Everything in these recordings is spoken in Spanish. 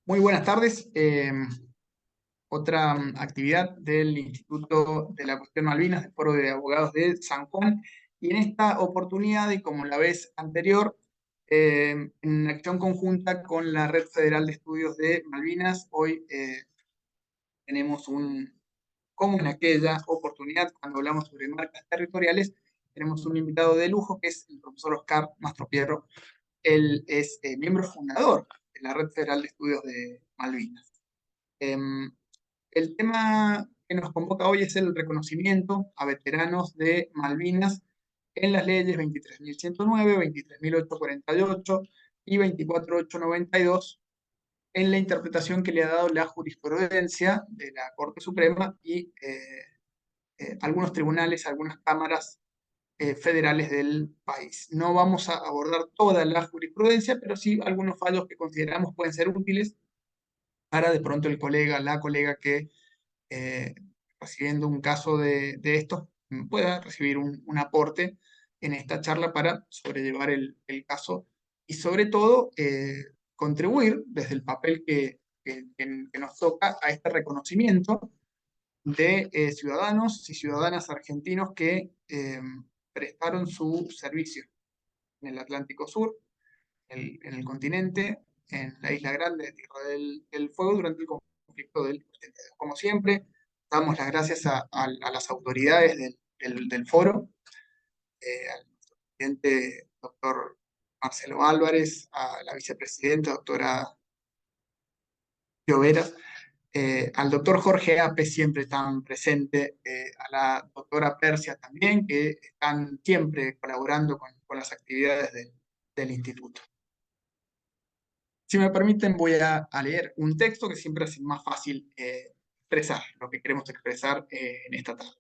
Muy buenas tardes. Otra actividad del Instituto de la Cuestión Malvinas, del Foro de Abogados de San Juan. Y en esta oportunidad, y como la vez anterior, en acción conjunta con la Red Federal de Estudios de Malvinas, hoy tenemos como en aquella oportunidad, cuando hablamos sobre marcas territoriales, tenemos un invitado de lujo que es el profesor Oscar Mastropiero. Él es miembro fundador de la Red Federal de Estudios de Malvinas. Em, el tema que nos convoca hoy es el reconocimiento a veteranos de Malvinas en las leyes 23.109, 23.848 y 24.892, en la interpretación que le ha dado la jurisprudencia de la Corte Suprema y algunos tribunales, algunas cámaras federales del país. No vamos a abordar toda la jurisprudencia, pero sí algunos fallos que consideramos pueden ser útiles para de pronto el colega, la colega que eh, recibiendo un caso de estos pueda recibir un aporte en esta charla para sobrellevar el caso y sobre todo contribuir desde el papel que nos toca a este reconocimiento de ciudadanos y ciudadanas argentinos que prestaron su servicio en el Atlántico Sur, en el continente, en la Isla Grande de Tierra del Fuego durante el conflicto del 82. Como siempre, damos las gracias a las autoridades del foro, al presidente doctor Marcelo Álvarez, a la vicepresidenta doctora Lloveras, al doctor Jorge Ape, siempre tan presente, a la doctora Persia también, que están siempre colaborando con las actividades del instituto. Si me permiten, voy a leer un texto que siempre es más fácil expresar lo que queremos expresar en esta tarde.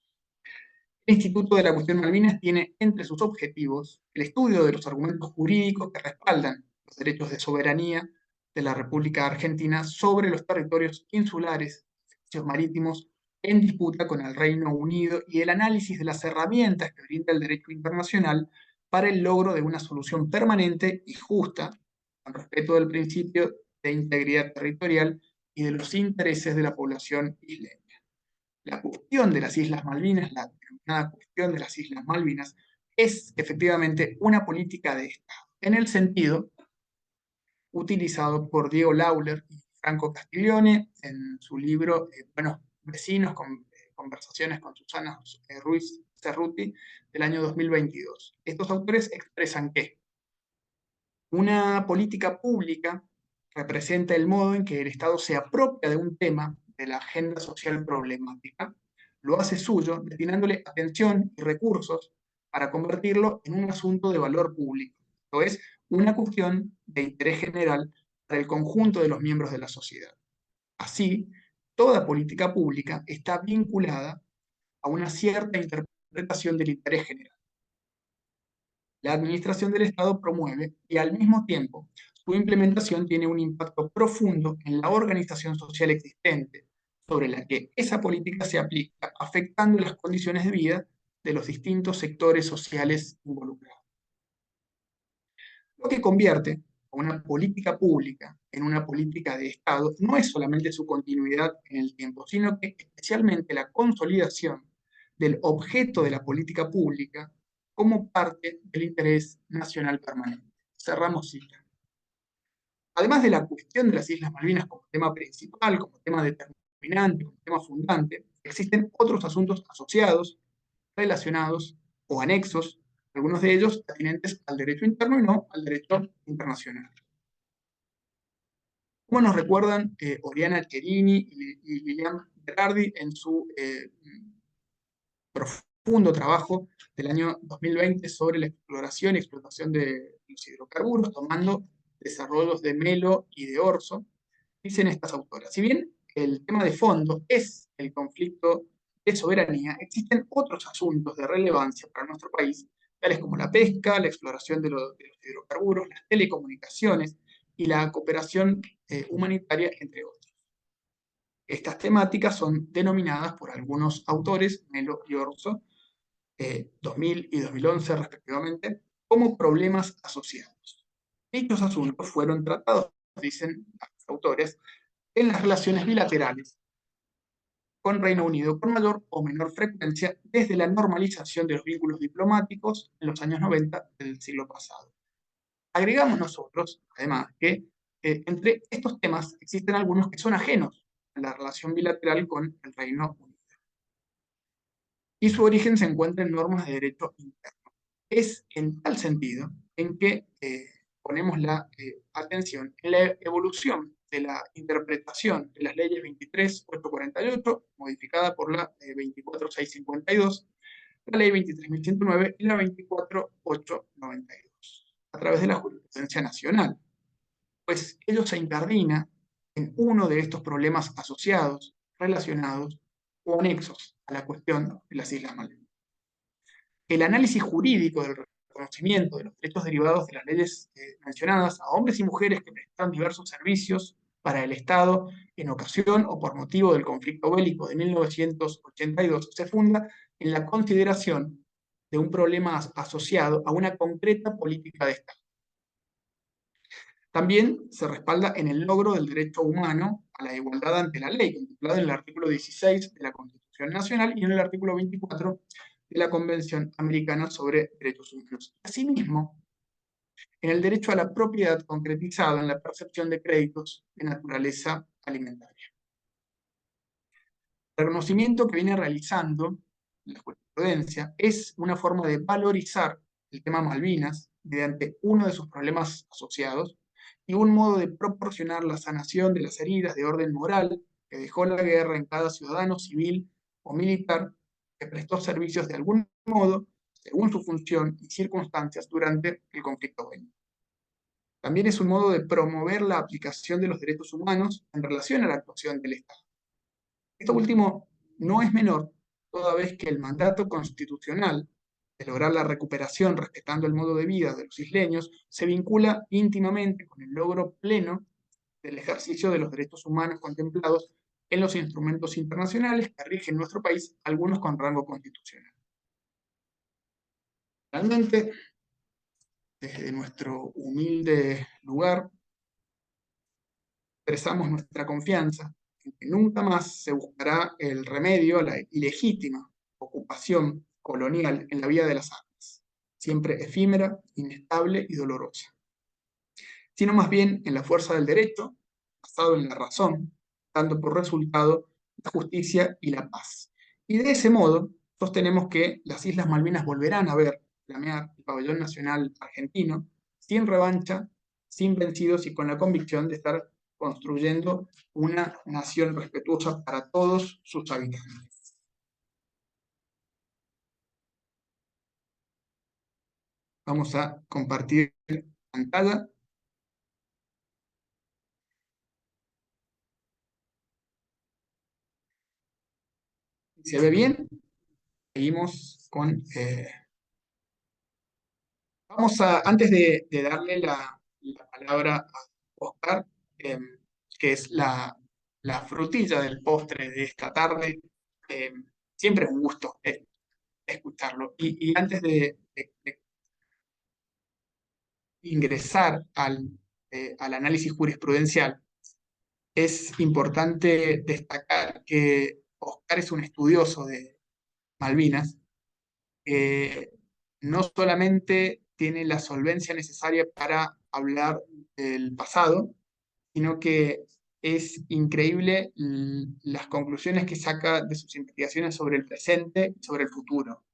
El Instituto de la Cuestión Malvinas tiene entre sus objetivos el estudio de los argumentos jurídicos que respaldan los derechos de soberanía de la República Argentina sobre los territorios insulares, servicios marítimos en disputa con el Reino Unido y el análisis de las herramientas que brinda el derecho internacional para el logro de una solución permanente y justa, con respeto del principio de integridad territorial y de los intereses de la población isleña. La cuestión de las Islas Malvinas, la denominada cuestión de las Islas Malvinas, es efectivamente una política de Estado, en el sentido utilizado por Diego Lauler y Franco Castiglione en su libro Buenos Vecinos, conversaciones con Susana Ruiz Cerruti, del año 2022. Estos autores expresan que una política pública representa el modo en que el Estado se apropia de un tema de la agenda social problemática, lo hace suyo, destinándole atención y recursos para convertirlo en un asunto de valor público, esto es, una cuestión de interés general para el conjunto de los miembros de la sociedad. Así, toda política pública está vinculada a una cierta interpretación del interés general. La administración del Estado promueve y al mismo tiempo su implementación tiene un impacto profundo en la organización social existente, sobre la que esa política se aplica, afectando las condiciones de vida de los distintos sectores sociales involucrados. Lo que convierte a una política pública en una política de Estado no es solamente su continuidad en el tiempo, sino que especialmente la consolidación del objeto de la política pública como parte del interés nacional permanente. Cerramos cita. Además de la cuestión de las Islas Malvinas como tema principal, como tema determinante, como tema fundante, existen otros asuntos asociados, relacionados o anexos, algunos de ellos atinentes al derecho interno y no al derecho internacional. Como nos recuerdan Oriana Cherini y Lilian Berardi en su profundo trabajo del año 2020 sobre la exploración y explotación de los hidrocarburos, tomando desarrollos de Melo y de Orso, dicen estas autoras. Si bien el tema de fondo es el conflicto de soberanía, existen otros asuntos de relevancia para nuestro país, tales como la pesca, la exploración de los hidrocarburos, las telecomunicaciones y la cooperación humanitaria, entre otros. Estas temáticas son denominadas por algunos autores, Melo y Orso, 2000 y 2011 respectivamente, como problemas asociados. Dichos asuntos fueron tratados, dicen autores, en las relaciones bilaterales con Reino Unido con mayor o menor frecuencia desde la normalización de los vínculos diplomáticos en los años 90 del siglo pasado. Agregamos nosotros, además, que entre estos temas existen algunos que son ajenos a la relación bilateral con el Reino Unido. Y su origen se encuentra en normas de derecho interno. Es en tal sentido en que ponemos la atención en la evolución de la interpretación de las leyes 23.848, modificada por la 24.652, la ley 23.109 y la 24.892, a través de la jurisprudencia nacional, pues ello se incardina en uno de estos problemas asociados, relacionados o anexos a la cuestión de las Islas Malvinas. El análisis jurídico del reconocimiento de los derechos derivados de las leyes mencionadas a hombres y mujeres que prestan diversos servicios para el Estado en ocasión o por motivo del conflicto bélico de 1982 se funda en la consideración de un problema asociado a una concreta política de Estado. También se respalda en el logro del derecho humano a la igualdad ante la ley, contemplado en el artículo 16 de la Constitución Nacional y en el artículo 24 de la Convención Americana sobre Derechos Humanos. Asimismo, en el derecho a la propiedad concretizado en la percepción de créditos de naturaleza alimentaria. El reconocimiento que viene realizando la jurisprudencia es una forma de valorizar el tema Malvinas mediante uno de sus problemas asociados y un modo de proporcionar la sanación de las heridas de orden moral que dejó la guerra en cada ciudadano civil o militar que prestó servicios de algún modo, según su función y circunstancias, durante el conflicto bélico. También es un modo de promover la aplicación de los derechos humanos en relación a la actuación del Estado. Esto último no es menor, toda vez que el mandato constitucional de lograr la recuperación respetando el modo de vida de los isleños se vincula íntimamente con el logro pleno del ejercicio de los derechos humanos contemplados en los instrumentos internacionales que rigen nuestro país, algunos con rango constitucional. Realmente, desde nuestro humilde lugar, expresamos nuestra confianza en que nunca más se buscará el remedio a la ilegítima ocupación colonial en la vía de las armas, siempre efímera, inestable y dolorosa, sino más bien en la fuerza del derecho, basado en la razón, dando por resultado la justicia y la paz. Y de ese modo, sostenemos que las Islas Malvinas volverán a ver flamear el pabellón nacional argentino, sin revancha, sin vencidos y con la convicción de estar construyendo una nación respetuosa para todos sus habitantes. Vamos a compartir pantalla. ¿Se ve bien? Seguimos con... vamos a, antes de darle la palabra a Oscar, que es la frutilla del postre de esta tarde, siempre es un gusto escucharlo. Y antes de ingresar al análisis jurisprudencial, es importante destacar que Oscar es un estudioso de Malvinas, no solamente tiene la solvencia necesaria para hablar del pasado, sino que es increíble las conclusiones que saca de sus investigaciones sobre el presente y sobre el futuro.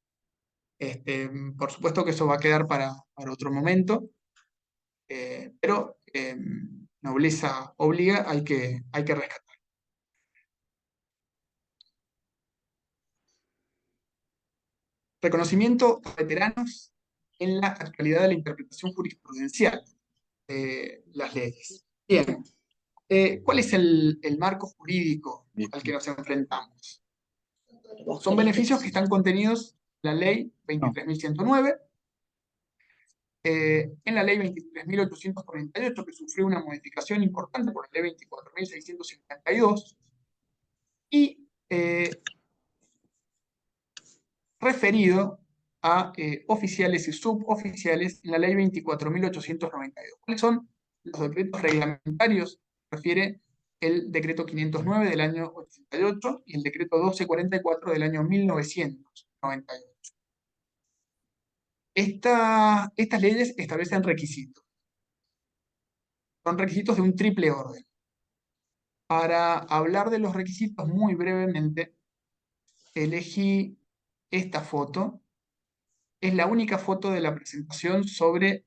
Por supuesto que eso va a quedar para otro momento, pero nobleza obliga, hay que rescatar. Reconocimiento a veteranos en la actualidad de la interpretación jurisprudencial de las leyes. Bien, ¿cuál es el marco jurídico al que nos enfrentamos? Son beneficios que están contenidos en la ley 23.109, en la ley 23.848, que sufrió una modificación importante por la ley 24.652, y referido a oficiales y suboficiales en la ley 24.892. ¿Cuáles son los decretos reglamentarios refiere el decreto 509 del año 88 y el decreto 1244 del año 1998. Estas leyes establecen requisitos. Son requisitos de un triple orden. Para hablar de los requisitos muy brevemente, elegí esta foto. Es la única foto de la presentación sobre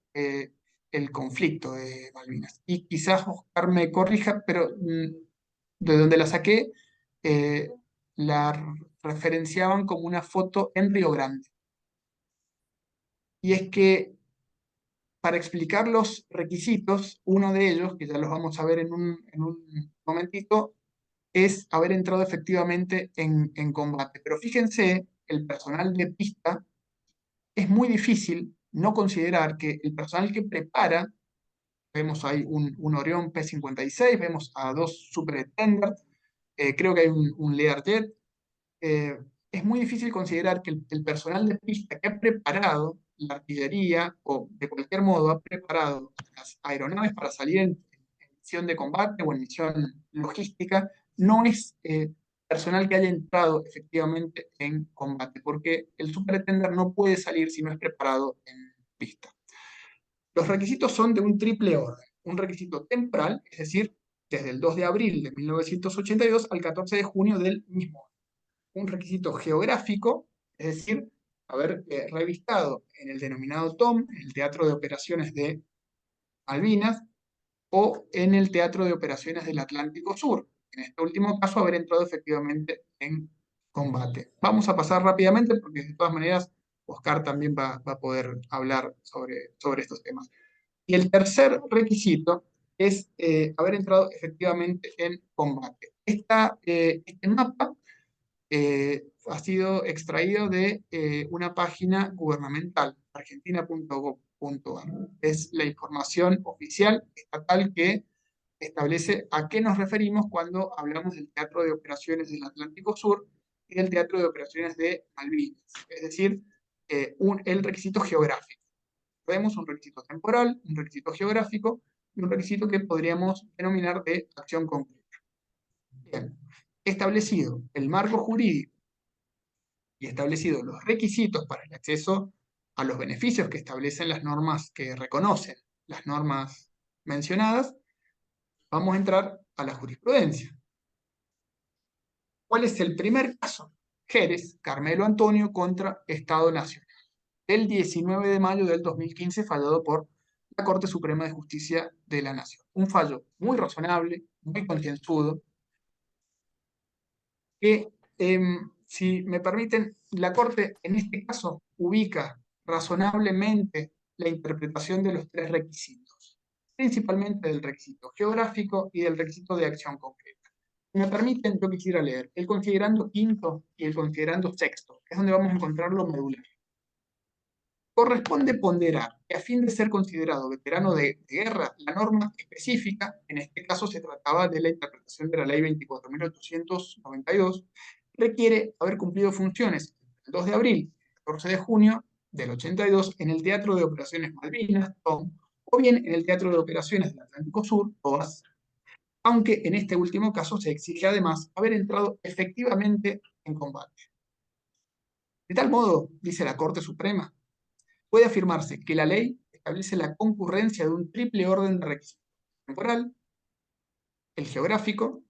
el conflicto de Malvinas. Y quizás Oscar me corrija, pero de donde la saqué, eh, la referenciaban como una foto en Río Grande. Y es que para explicar los requisitos, uno de ellos, que ya los vamos a ver en un momentito, es haber entrado efectivamente en combate. Pero fíjense, el personal de pista es muy difícil no considerar que el personal que prepara, vemos ahí un Orión P-56, vemos a dos Super Extender, creo que hay un Learjet, es muy difícil considerar que el personal de pista que ha preparado la artillería o de cualquier modo ha preparado las aeronaves para salir en misión de combate o en misión logística, no es personal que haya entrado efectivamente en combate, porque el supertender no puede salir si no es preparado en pista. Los requisitos son de un triple orden. Un requisito temporal, es decir, desde el 2 de abril de 1982 al 14 de junio del mismo año. Un requisito geográfico, es decir, haber revistado en el denominado TOM, en el Teatro de Operaciones de Malvinas, o en el Teatro de Operaciones del Atlántico Sur. En este último caso, haber entrado efectivamente en combate. Vamos a pasar rápidamente porque de todas maneras Oscar también va a poder hablar sobre estos temas. Y el tercer requisito es haber entrado efectivamente en combate. Este mapa ha sido extraído de una página gubernamental, argentina.gov.ar. Es la información oficial estatal que establece a qué nos referimos cuando hablamos del Teatro de Operaciones del Atlántico Sur y del Teatro de Operaciones de Malvinas, es decir, el requisito geográfico. Tenemos un requisito temporal, un requisito geográfico y un requisito que podríamos denominar de acción concreta. Bien, establecido el marco jurídico y establecidos los requisitos para el acceso a los beneficios que establecen las normas que reconocen las normas mencionadas, vamos a entrar a la jurisprudencia. ¿Cuál es el primer caso? Jerez, Carmelo Antonio contra Estado Nacional, el 19 de mayo del 2015, fallado por la Corte Suprema de Justicia de la Nación. Un fallo muy razonable, muy concienzudo, que, si me permiten, la Corte en este caso ubica razonablemente la interpretación de los tres requisitos, principalmente del requisito geográfico y del requisito de acción concreta. Si me permiten, yo quisiera leer el considerando quinto y el considerando sexto, que es donde vamos a encontrar lo medular. Corresponde ponderar que a fin de ser considerado veterano de guerra, la norma específica, en este caso se trataba de la interpretación de la Ley 24.892, requiere haber cumplido funciones el 2 de abril y el 14 de junio del 82 en el Teatro de Operaciones Malvinas, TOM, o bien en el Teatro de Operaciones del Atlántico Sur, TOAS, aunque en este último caso se exige además haber entrado efectivamente en combate. De tal modo, dice la Corte Suprema, puede afirmarse que la ley establece la concurrencia de un triple orden de requisitos: temporal, el geográfico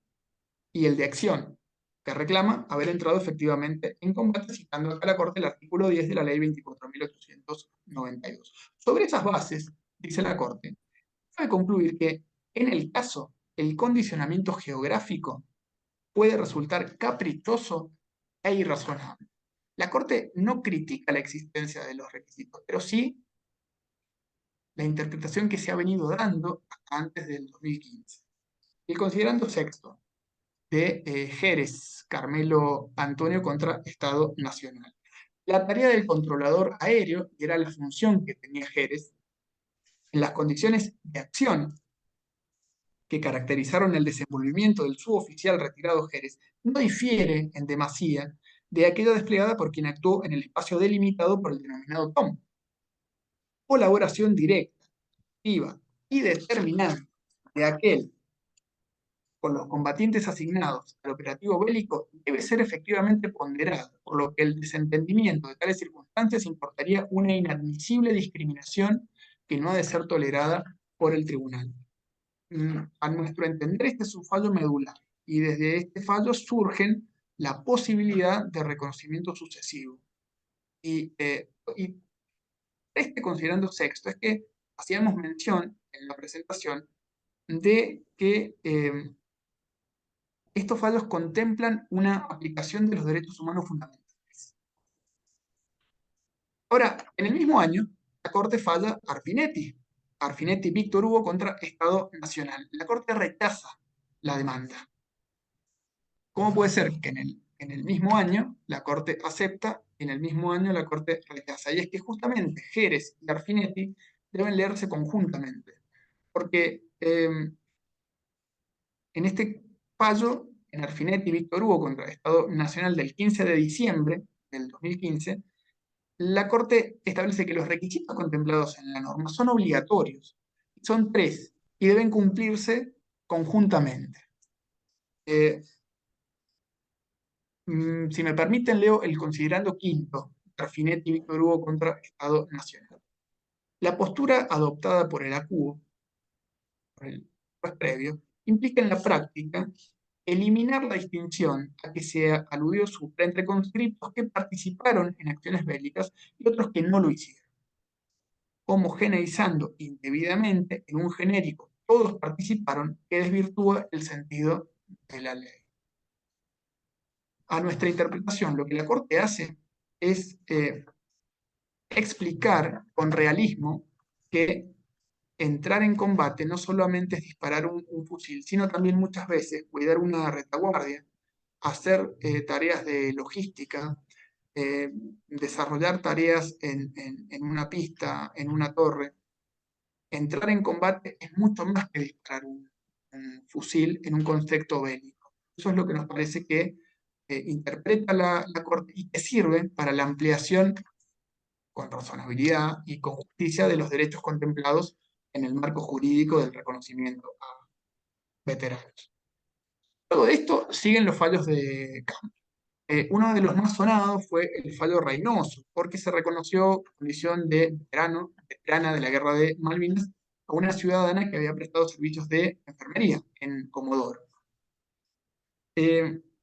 y el de acción, que reclama haber entrado efectivamente en combate, citando acá la Corte el artículo 10 de la Ley 24.892. Sobre esas bases, dice la Corte, cabe concluir que, en el caso, el condicionamiento geográfico puede resultar caprichoso e irrazonable. La Corte no critica la existencia de los requisitos, pero sí la interpretación que se ha venido dando antes del 2015. El considerando sexto de Jerez, Carmelo Antonio contra Estado Nacional. La tarea del controlador aéreo, que era la función que tenía Jerez, en las condiciones de acción que caracterizaron el desenvolvimiento del suboficial retirado Jerez, no difiere en demasía de aquella desplegada por quien actuó en el espacio delimitado por el denominado TOM. Colaboración directa, activa y determinante de aquel con los combatientes asignados al operativo bélico debe ser efectivamente ponderado, por lo que el desentendimiento de tales circunstancias importaría una inadmisible discriminación que no ha de ser tolerada por el tribunal. A nuestro entender, este es un fallo medular, y desde este fallo surgen la posibilidad de reconocimiento sucesivo. Y considerando sexto, es que hacíamos mención en la presentación de que estos fallos contemplan una aplicación de los derechos humanos fundamentales. Ahora, en el mismo año, la Corte falla Arfinetti Víctor Hugo contra Estado Nacional. La Corte rechaza la demanda. ¿Cómo puede ser que en el mismo año la Corte acepta y en el mismo año la Corte rechaza? Y es que justamente Jerez y Arfinetti deben leerse conjuntamente, porque en este fallo, en Arfinetti y Víctor Hugo contra el Estado Nacional del 15 de diciembre del 2015, la Corte establece que los requisitos contemplados en la norma son obligatorios, son tres, y deben cumplirse conjuntamente. Si me permiten, leo el considerando quinto, Arfinetti y Víctor Hugo contra Estado Nacional. La postura adoptada por el ACUO, por el juez previo, implica en la práctica eliminar la distinción a que se aludió entre conscriptos que participaron en acciones bélicas y otros que no lo hicieron, homogeneizando indebidamente en un genérico todos participaron, que desvirtúa el sentido de la ley. A nuestra interpretación, lo que la Corte hace es explicar con realismo que entrar en combate no solamente es disparar un fusil, sino también muchas veces cuidar una retaguardia, hacer tareas de logística, desarrollar tareas en una pista, en una torre. Entrar en combate es mucho más que disparar un fusil en un contexto bélico. Eso es lo que nos parece que interpreta la Corte y que sirve para la ampliación con razonabilidad y con justicia de los derechos contemplados en el marco jurídico del reconocimiento a veteranos. Luego de esto siguen los fallos de campo. Uno de los más sonados fue el fallo Reynoso, porque se reconoció condición de veterana de la Guerra de Malvinas a una ciudadana que había prestado servicios de enfermería en Comodoro.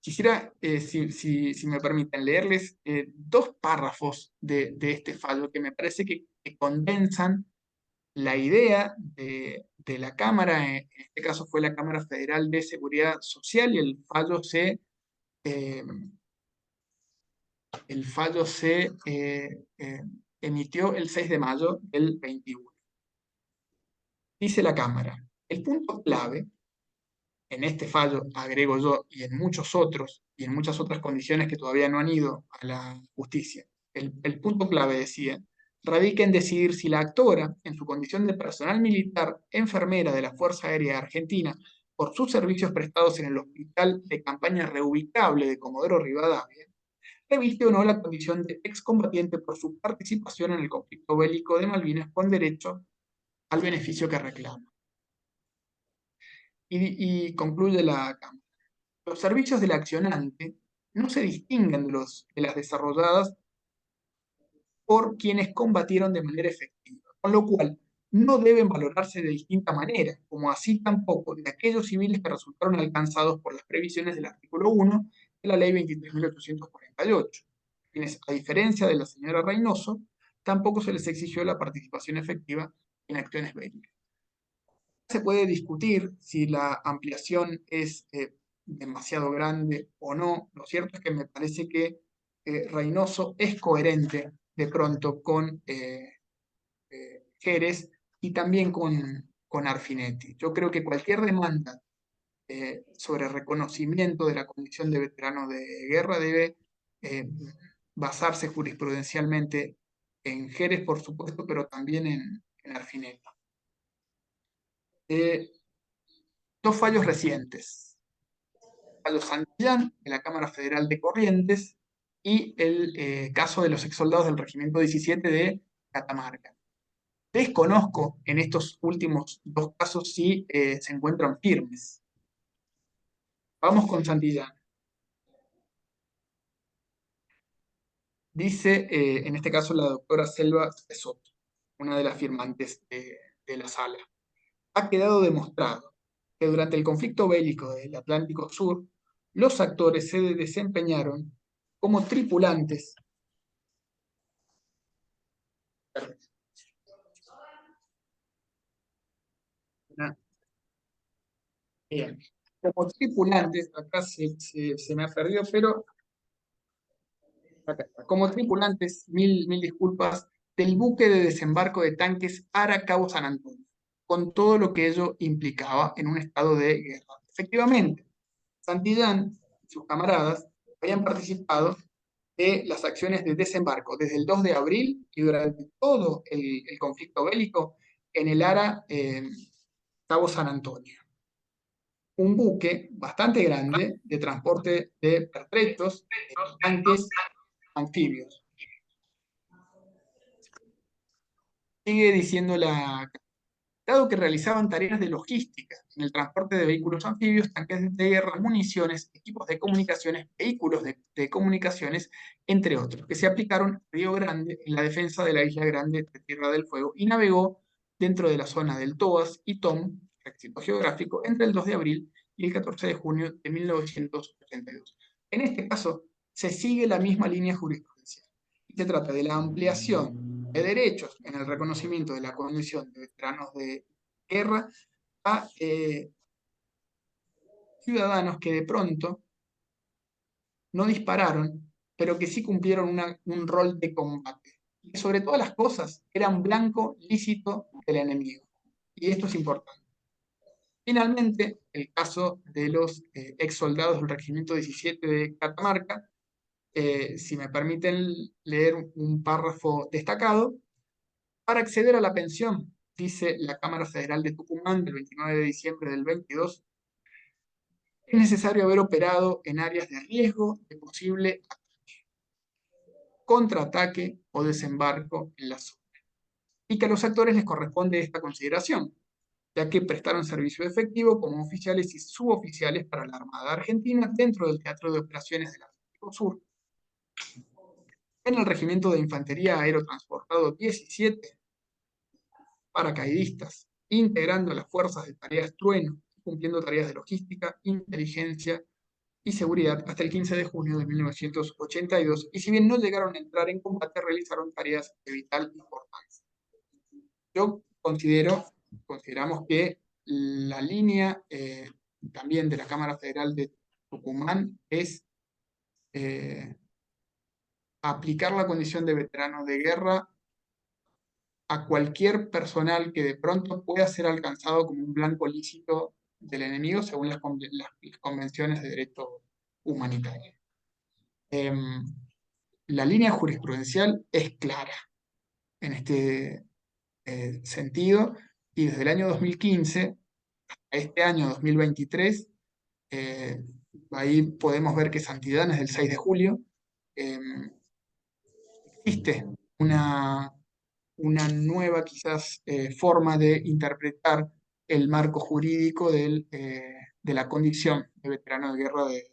Quisiera, si me permiten, leerles dos párrafos de este fallo que me parece que condensan la idea de la Cámara, en este caso fue la Cámara Federal de Seguridad Social, y eh, el fallo se emitió el 6 de mayo del 21. Dice la Cámara, el punto clave en este fallo, agrego yo, y en muchos otros, y en muchas otras condiciones que todavía no han ido a la justicia, el punto clave, decía, radica en decidir si la actora, en su condición de personal militar, enfermera de la Fuerza Aérea Argentina, por sus servicios prestados en el Hospital de Campaña Reubicable de Comodoro Rivadavia, reviste o no la condición de excombatiente por su participación en el conflicto bélico de Malvinas con derecho al beneficio que reclama. Y concluye la Cámara. Los servicios del accionante no se distinguen de las desarrolladas por quienes combatieron de manera efectiva, con lo cual no deben valorarse de distinta manera, como así tampoco de aquellos civiles que resultaron alcanzados por las previsiones del artículo 1 de la Ley 23.848, quienes, a diferencia de la señora Reynoso, tampoco se les exigió la participación efectiva en acciones bélicas. Se puede discutir si la ampliación es demasiado grande o no. Lo cierto es que me parece que Reynoso es coherente de pronto con Jerez y también con Arfinetti. Yo creo que cualquier demanda sobre reconocimiento de la condición de veterano de guerra debe eh, basarse jurisprudencialmente en Jerez, por supuesto, pero también en Arfinetti. Dos fallos recientes. El fallo Santillán, de la Cámara Federal de Corrientes, y el caso de los exsoldados del Regimiento 17 de Catamarca. Desconozco en estos últimos dos casos si se encuentran firmes. Vamos con Santillán. Dice, en este caso, la doctora Selva Soto, una de las firmantes de la sala. Ha quedado demostrado que durante el conflicto bélico del Atlántico Sur, los actores se desempeñaron como tripulantes, bien, como tripulantes, acá se me ha perdido, pero acá está, como tripulantes, mil disculpas, del buque de desembarco de tanques Ara Cabo San Antonio, con todo lo que ello implicaba en un estado de guerra. Efectivamente, Santillán y sus camaradas habían participado de las acciones de desembarco desde el 2 de abril y durante todo el conflicto bélico en el ARA Cabo San Antonio. Un buque bastante grande de transporte de pertrechos, tanques anfibios. Sigue diciendo la dado que realizaban tareas de logística en el transporte de vehículos anfibios, tanques de guerra, municiones, equipos de comunicaciones, vehículos de comunicaciones, entre otros, que se aplicaron a Río Grande en la defensa de la isla Grande de Tierra del Fuego y navegó dentro de la zona del Toas y Tom, requisito geográfico, entre el 2 de abril y el 14 de junio de 1982. En este caso, se sigue la misma línea jurisprudencial y se trata de la ampliación de derechos en el reconocimiento de la condición de veteranos de guerra a ciudadanos que de pronto no dispararon, pero que sí cumplieron un rol de combate. Y que sobre todas las cosas eran blanco lícito del enemigo. Y esto es importante. Finalmente, el caso de los ex soldados del Regimiento 17 de Catamarca, si me permiten leer un párrafo destacado, para acceder a la pensión, dice la Cámara Federal de Tucumán del 29 de diciembre del 22, es necesario haber operado en áreas de riesgo de posible contraataque o desembarco en la zona, y que a los actores les corresponde esta consideración, ya que prestaron servicio efectivo como oficiales y suboficiales para la Armada Argentina dentro del Teatro de Operaciones del Atlántico Sur, en el Regimiento de Infantería Aerotransportado 17, paracaidistas, integrando las fuerzas de tareas Trueno, cumpliendo tareas de logística, inteligencia y seguridad hasta el 15 de junio de 1982, y si bien no llegaron a entrar en combate, realizaron tareas de vital importancia. Yo consideramos que la línea también de la Cámara Federal de Tucumán es aplicar la condición de veterano de guerra a cualquier personal que de pronto pueda ser alcanzado como un blanco lícito del enemigo según las convenciones de derecho humanitario. La línea jurisprudencial es clara en este sentido, y desde el año 2015 a este año 2023, eh, ahí podemos ver que Santillán es del 6 de julio, eh, existe una nueva quizás forma de interpretar el marco jurídico de la condición de veterano de guerra de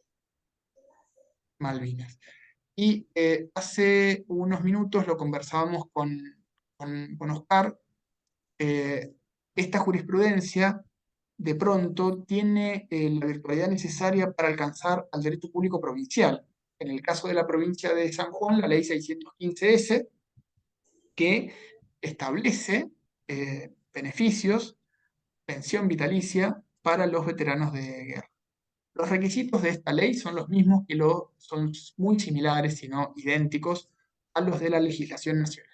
Malvinas. Y hace unos minutos lo conversábamos con Oscar, eh, esta jurisprudencia de pronto tiene la virtualidad necesaria para alcanzar al derecho público provincial. En el caso de la provincia de San Juan, la ley 615S, que establece beneficios, pensión vitalicia para los veteranos de guerra. Los requisitos de esta ley son los mismos son muy similares, si no idénticos, a los de la legislación nacional.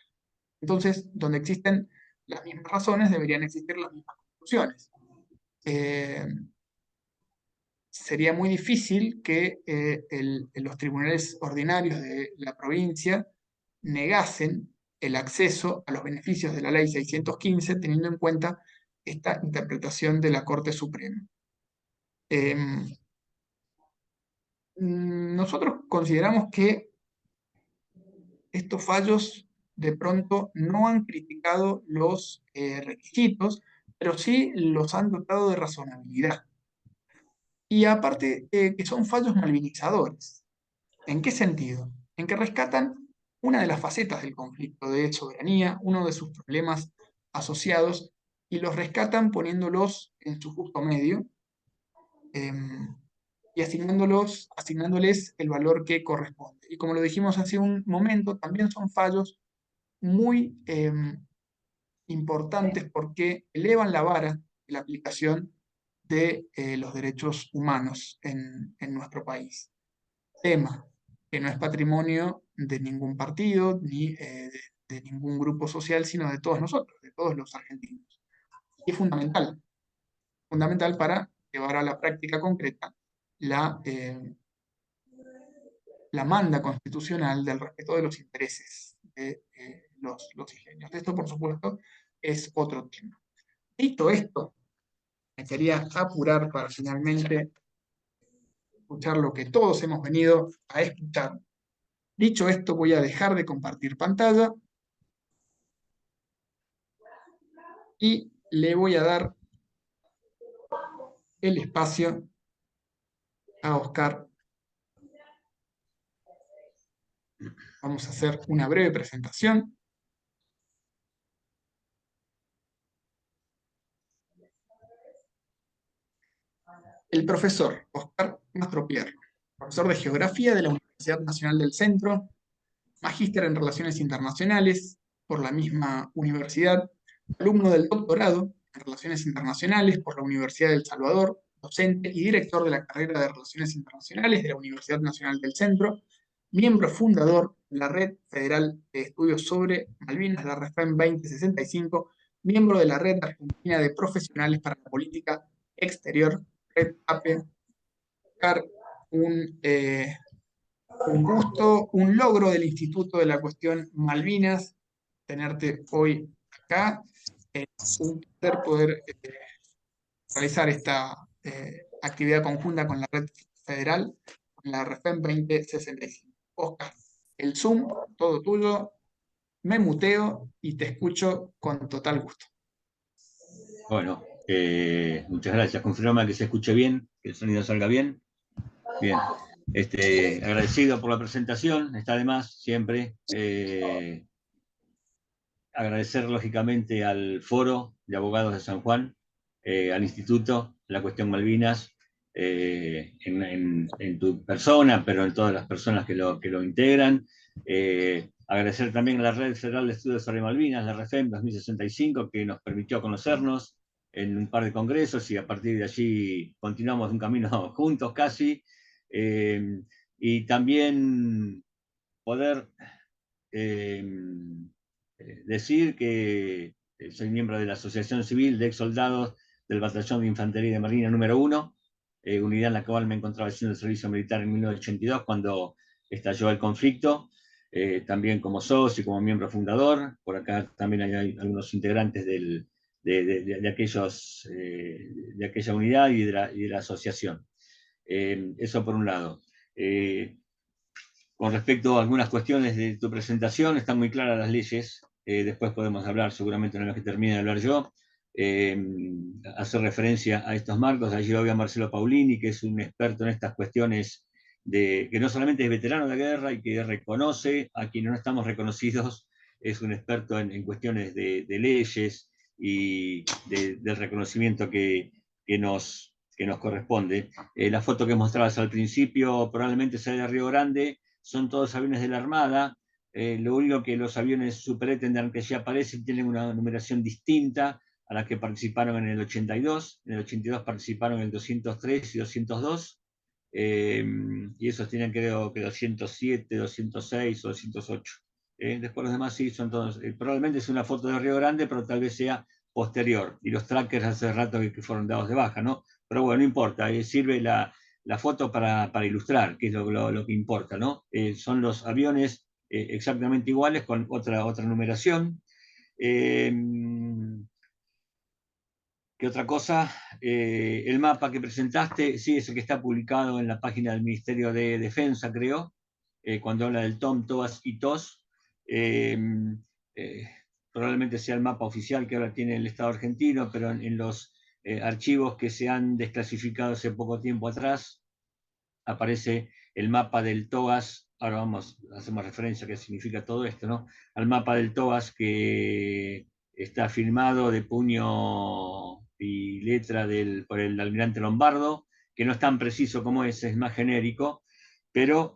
Entonces, donde existen las mismas razones, deberían existir las mismas conclusiones. Sería muy difícil que los tribunales ordinarios de la provincia negasen el acceso a los beneficios de la ley 615 teniendo en cuenta esta interpretación de la Corte Suprema. Eh, Nosotros consideramos que estos fallos de pronto no han criticado los requisitos, pero sí los han dotado de razonabilidad. Y aparte que son fallos malvinizadores. ¿En qué sentido? En que rescatan una de las facetas del conflicto de soberanía, uno de sus problemas asociados, y los rescatan poniéndolos en su justo medio, y asignándoles el valor que corresponde. Y como lo dijimos hace un momento, también son fallos muy importantes porque elevan la vara de la aplicación de los derechos humanos en nuestro país. Tema que no es patrimonio de ningún partido ni de ningún grupo social, sino de todos nosotros, de todos los argentinos. Y es fundamental para llevar a la práctica concreta la manda constitucional del respeto de los intereses de los isleños. Esto, por supuesto, es otro tema. Dicho esto, me quería apurar para finalmente escuchar lo que todos hemos venido a escuchar. Dicho esto, voy a dejar de compartir pantalla y le voy a dar el espacio a Oscar. Vamos a hacer una breve presentación. El profesor Oscar Mastropierro, profesor de Geografía de la Universidad Nacional del Centro, magíster en Relaciones Internacionales por la misma universidad, alumno del doctorado en Relaciones Internacionales por la Universidad del Salvador, docente y director de la carrera de Relaciones Internacionales de la Universidad Nacional del Centro, miembro fundador de la Red Federal de Estudios sobre Malvinas, la REFEM 2065, miembro de la Red Argentina de Profesionales para la Política Exterior, Red APE, un un gusto, un logro del Instituto de la Cuestión Malvinas, tenerte hoy acá. Un placer poder realizar esta actividad conjunta con la red federal, con la REFEM 2065. Oscar, el Zoom, todo tuyo, me muteo y te escucho con total gusto. Bueno, muchas gracias. Confirma que se escuche bien, que el sonido salga bien. Bien. Agradecido por la presentación, está de más siempre. Agradecer lógicamente al Foro de Abogados de San Juan, al Instituto, la Cuestión Malvinas, en tu persona, pero en todas las personas que lo integran. Agradecer también a la Red Federal de Estudios sobre Malvinas, la REFEM 2065, que nos permitió conocernos en un par de congresos y a partir de allí continuamos un camino juntos casi. Y también poder decir que soy miembro de la Asociación Civil de Ex Soldados del Batallón de Infantería de Marina número 1, unidad en la cual me encontraba haciendo el servicio militar en 1982 cuando estalló el conflicto, también como socio y como miembro fundador. Por acá también hay algunos integrantes de aquella unidad y de la asociación. Eso por un lado. Con respecto a algunas cuestiones de tu presentación, están muy claras las leyes. Después podemos hablar, seguramente una vez que termine de hablar yo, hacer referencia a estos marcos. Allí lo veo a Marcelo Paulini, que es un experto en estas cuestiones, que no solamente es veterano de la guerra y que reconoce a quienes no estamos reconocidos, es un experto en cuestiones de leyes y del reconocimiento que nos corresponde. La foto que mostrabas al principio probablemente sea de Río Grande, son todos aviones de la Armada. Lo único que los aviones Super Tender que ya aparecen tienen una numeración distinta a las que participaron en el 82. En el 82 participaron en el 203 y 202. Y esos tienen creo que 207, 206 o 208. Después los demás sí son todos. Probablemente es una foto de Río Grande, pero tal vez sea posterior. Y los trackers hace rato que fueron dados de baja, ¿no? Pero bueno, no importa. Sirve la foto para ilustrar, que es lo que importa, ¿no? Son los aviones exactamente iguales con otra numeración. ¿Qué otra cosa? El mapa que presentaste, sí, es el que está publicado en la página del Ministerio de Defensa, creo, cuando habla del TOM, TOAS y TOS. Eh, probablemente sea el mapa oficial que ahora tiene el Estado argentino, pero en los archivos que se han desclasificado hace poco tiempo atrás. Aparece el mapa del TOAS, ahora hacemos referencia a qué significa todo esto, ¿no? Al mapa del TOAS que está firmado de puño y letra por el almirante Lombardo, que no es tan preciso como ese, es más genérico, pero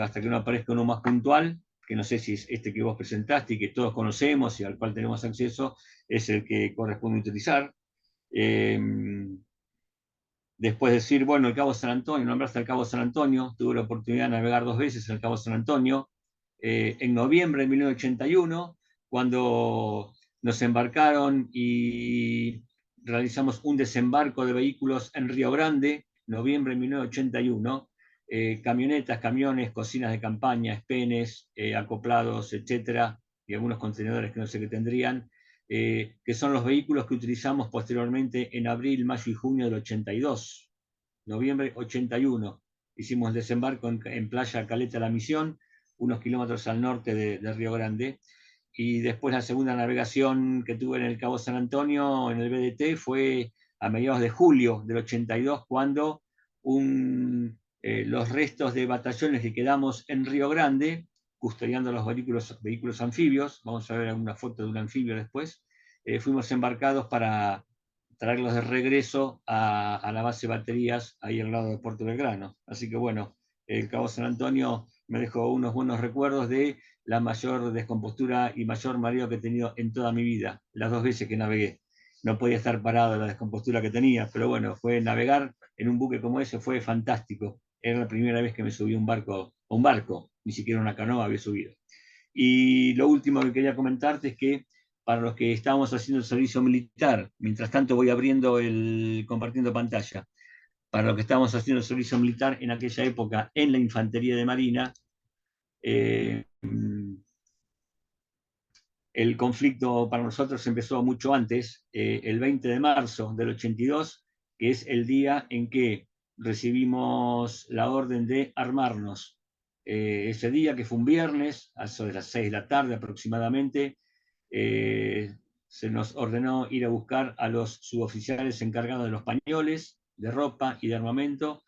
hasta que no aparezca uno más puntual, que no sé si es este que vos presentaste y que todos conocemos y al cual tenemos acceso, es el que corresponde utilizar. Después decir, bueno, el Cabo San Antonio, nombraste el Cabo San Antonio, tuve la oportunidad de navegar 2 veces en el Cabo San Antonio, en noviembre de 1981, cuando nos embarcaron y realizamos un desembarco de vehículos en Río Grande, noviembre de 1981, camionetas, camiones, cocinas de campaña, espenes, acoplados, etcétera, y algunos contenedores que no sé qué tendrían, que son los vehículos que utilizamos posteriormente en abril, mayo y junio del 82. Noviembre 81 hicimos el desembarco en Playa Caleta La Misión, unos kilómetros al norte de Río Grande, y después la segunda navegación que tuve en el Cabo San Antonio, en el BDT, fue a mediados de julio del 82, cuando los restos de batallones que quedamos en Río Grande, custodiando los vehículos anfibios, vamos a ver alguna foto de un anfibio después, fuimos embarcados para traerlos de regreso a la base baterías ahí al lado de Puerto Belgrano. Así que bueno, el Cabo San Antonio me dejó unos buenos recuerdos de la mayor descompostura y mayor mareo que he tenido en toda mi vida, las 2 veces que navegué. No podía estar parado de la descompostura que tenía, pero bueno, fue navegar en un buque como ese fue fantástico. Era la primera vez que me subí a un barco, ni siquiera una canoa había subido. Y lo último que quería comentarte es que para los que estábamos haciendo el servicio militar, mientras tanto voy compartiendo pantalla, para los que estábamos haciendo el servicio militar en aquella época en la Infantería de Marina, el conflicto para nosotros empezó mucho antes, el 20 de marzo del 82, que es el día en que recibimos la orden de armarnos. Ese día, que fue un viernes, a eso de las 6 de la tarde aproximadamente, se nos ordenó ir a buscar a los suboficiales encargados de los pañoles, de ropa y de armamento,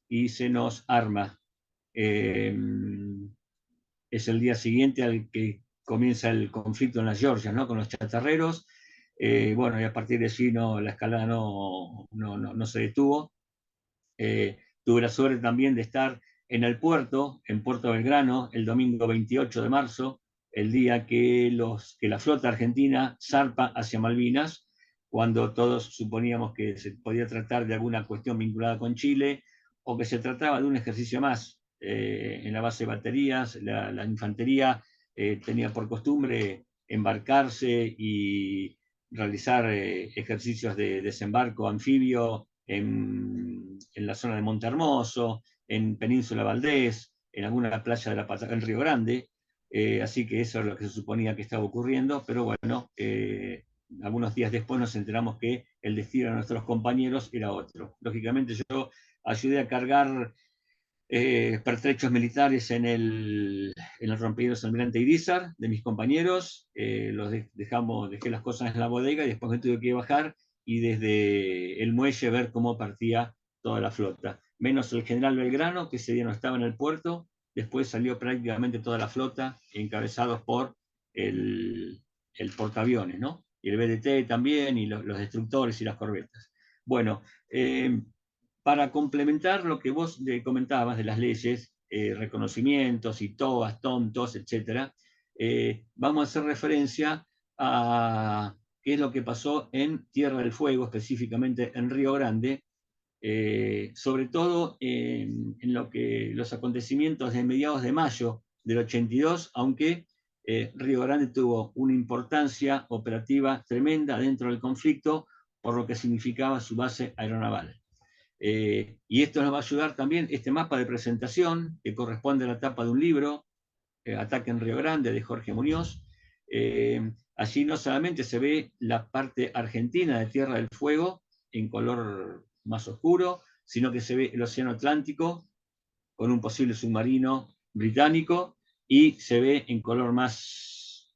y se nos arma. Es el día siguiente al que comienza el conflicto en las Georgias, ¿no? Con los chatarreros. Bueno, y a partir de allí la escalada no se detuvo. Tuve la suerte también de estar en el puerto, en Puerto Belgrano, el domingo 28 de marzo, el día que la flota argentina zarpa hacia Malvinas, cuando todos suponíamos que se podía tratar de alguna cuestión vinculada con Chile, o que se trataba de un ejercicio más. En la base de baterías, la infantería tenía por costumbre embarcarse y realizar ejercicios de desembarco anfibio en la zona de Monte Hermoso, en Península Valdés, en alguna playa de en Río Grande. Así que eso es lo que se suponía que estaba ocurriendo, pero bueno, algunos días después nos enteramos que el destino de nuestros compañeros era otro. Lógicamente yo ayudé a cargar pertrechos militares en el rompehielos Almirante Irizar de mis compañeros, dejé las cosas en la bodega y después me tuve que bajar y desde el muelle ver cómo partía toda la flota. Menos el general Belgrano, que ese día no estaba en el puerto, después salió prácticamente toda la flota, encabezados por el portaaviones, ¿no? Y el BDT también, y los destructores y las corbetas. Bueno, para complementar lo que vos comentabas de las leyes, reconocimientos y TOAS, TOS, etc., vamos a hacer referencia a qué es lo que pasó en Tierra del Fuego, específicamente en Río Grande, sobre todo en los acontecimientos de mediados de mayo del 82, aunque Río Grande tuvo una importancia operativa tremenda dentro del conflicto por lo que significaba su base aeronaval. Y esto nos va a ayudar también, este mapa de presentación, que corresponde a la tapa de un libro, Ataque en Río Grande, de Jorge Muñoz. Allí no solamente se ve la parte argentina de Tierra del Fuego, en color más oscuro, sino que se ve el Océano Atlántico, con un posible submarino británico, y se ve en color más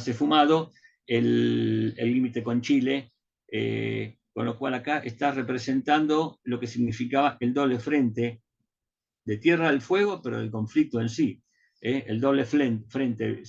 esfumado el límite con Chile, Con lo cual acá está representando lo que significaba el doble frente de Tierra del Fuego, pero del conflicto en sí. El doble frente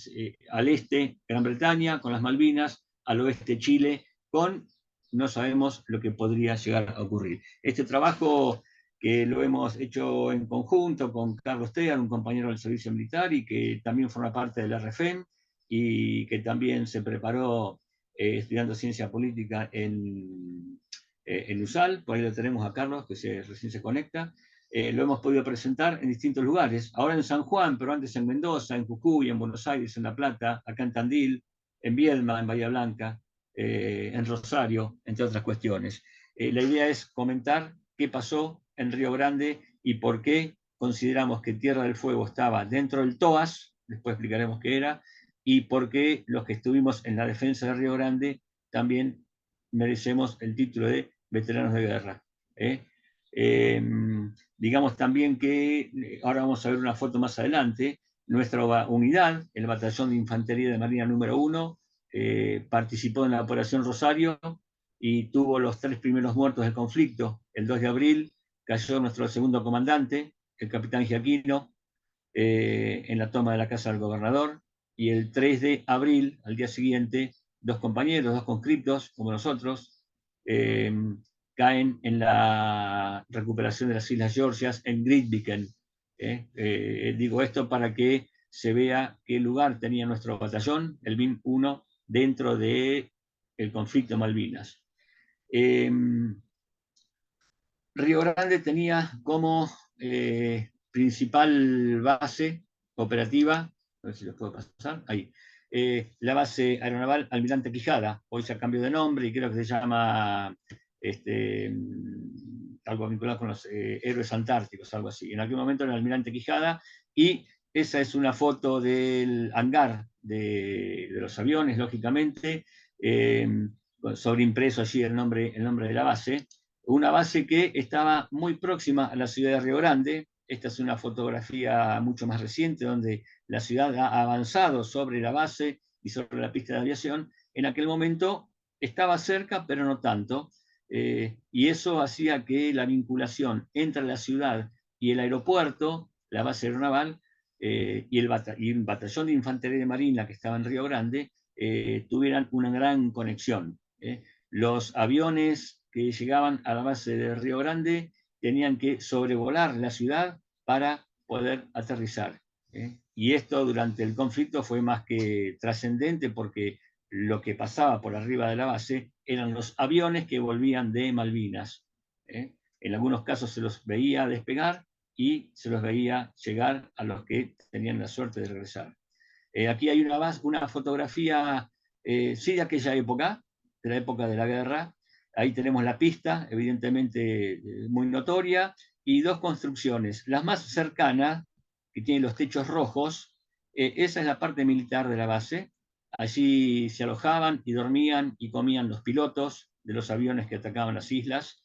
al este, Gran Bretaña, con las Malvinas, al oeste, Chile, con no sabemos lo que podría llegar a ocurrir. Este trabajo que lo hemos hecho en conjunto con Carlos Tean, un compañero del servicio militar y que también forma parte del RFEM y que también se preparó estudiando ciencia política en USAL, por ahí lo tenemos a Carlos, que recién se conecta. Lo hemos podido presentar en distintos lugares, ahora en San Juan, pero antes en Mendoza, en Jujuy, en Buenos Aires, en La Plata, acá en Tandil, en Viedma, en Bahía Blanca, en Rosario, entre otras cuestiones. La idea es comentar qué pasó en Río Grande y por qué consideramos que Tierra del Fuego estaba dentro del TOAS, después explicaremos qué era, y por qué los que estuvimos en la defensa de Río Grande también merecemos el título de veteranos de guerra. Digamos también que, ahora vamos a ver una foto más adelante, nuestra unidad, el Batallón de Infantería de Marina número 1, participó en la Operación Rosario y tuvo los 3 primeros muertos del conflicto. El 2 de abril cayó nuestro segundo comandante, el capitán Giaquino, en la toma de la casa del gobernador, y el 3 de abril, al día siguiente, 2 compañeros, 2 conscriptos, como nosotros, caen en la recuperación de las Islas Georgias en Grytviken. Digo esto para que se vea qué lugar tenía nuestro batallón, el BIM 1, dentro del conflicto de Malvinas. Río Grande tenía como principal base operativa, a ver si lo puedo pasar, ahí, la base aeronaval Almirante Quijada, hoy se cambió de nombre y creo que se llama algo vinculado con los héroes antárticos, algo así. En aquel momento era el Almirante Quijada y esa es una foto del hangar de los aviones, lógicamente, sobreimpreso allí el nombre de la base. Una base que estaba muy próxima a la ciudad de Río Grande. Esta es una fotografía mucho más reciente donde la ciudad ha avanzado sobre la base y sobre la pista de aviación. En aquel momento estaba cerca, pero no tanto. Y eso hacía que la vinculación entre la ciudad y el aeropuerto, la base aeronaval, y el batallón de infantería de marina que estaba en Río Grande, tuvieran una gran conexión. Los aviones que llegaban a la base de Río Grande tenían que sobrevolar la ciudad para poder aterrizar. Y esto durante el conflicto fue más que trascendente porque lo que pasaba por arriba de la base eran los aviones que volvían de Malvinas. En algunos casos se los veía despegar y se los veía llegar a los que tenían la suerte de regresar. Aquí hay una fotografía, sí, de aquella época, de la época de la guerra. Ahí tenemos la pista, evidentemente muy notoria, y 2 construcciones. Las más cercanas, que tienen los techos rojos, esa es la parte militar de la base. Allí se alojaban y dormían y comían los pilotos de los aviones que atacaban las islas.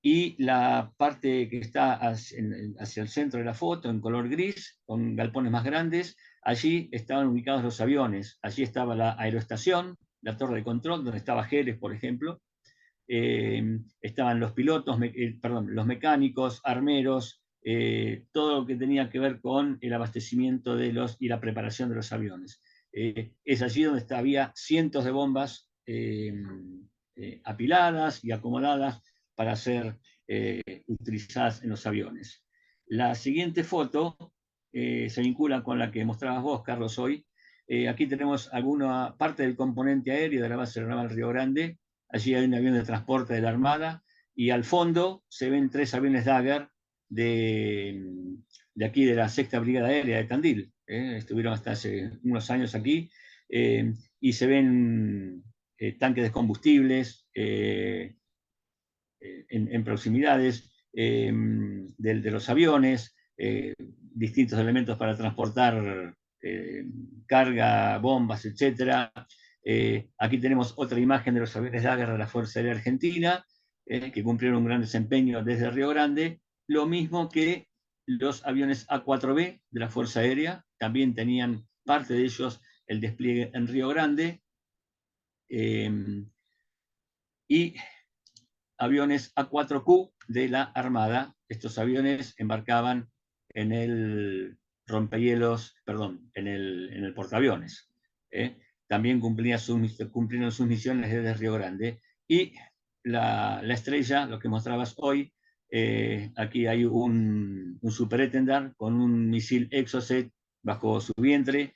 Y la parte que está hacia el centro de la foto, en color gris, con galpones más grandes, allí estaban ubicados los aviones. Allí estaba la aeroestación, la torre de control, donde estaba Jerez, por ejemplo. Estaban los pilotos, los mecánicos, armeros, todo lo que tenía que ver con el abastecimiento y la preparación de los aviones. Es allí donde había cientos de bombas apiladas y acomodadas para ser utilizadas en los aviones. La siguiente foto se vincula con la que mostrabas vos, Carlos, hoy. Aquí tenemos alguna parte del componente aéreo de la base aeronaval Río Grande. Allí hay un avión de transporte de la Armada y al fondo se ven 3 aviones Dagger de aquí de la 6ª Brigada Aérea de Tandil. Estuvieron hasta hace unos años aquí y se ven tanques de combustibles en proximidades de los aviones, distintos elementos para transportar carga, bombas, etc. Aquí tenemos otra imagen de los aviones Dagger de la Fuerza Aérea Argentina, que cumplieron un gran desempeño desde Río Grande, lo mismo que los aviones A4B de la Fuerza Aérea, también tenían parte de ellos el despliegue en Río Grande. y aviones A4Q de la Armada. Estos aviones embarcaban en el rompehielos, perdón, en el portaaviones. También cumplieron sus misiones desde Río Grande. Y la estrella, lo que mostrabas hoy, aquí hay un Superétendard con un misil Exocet bajo su vientre,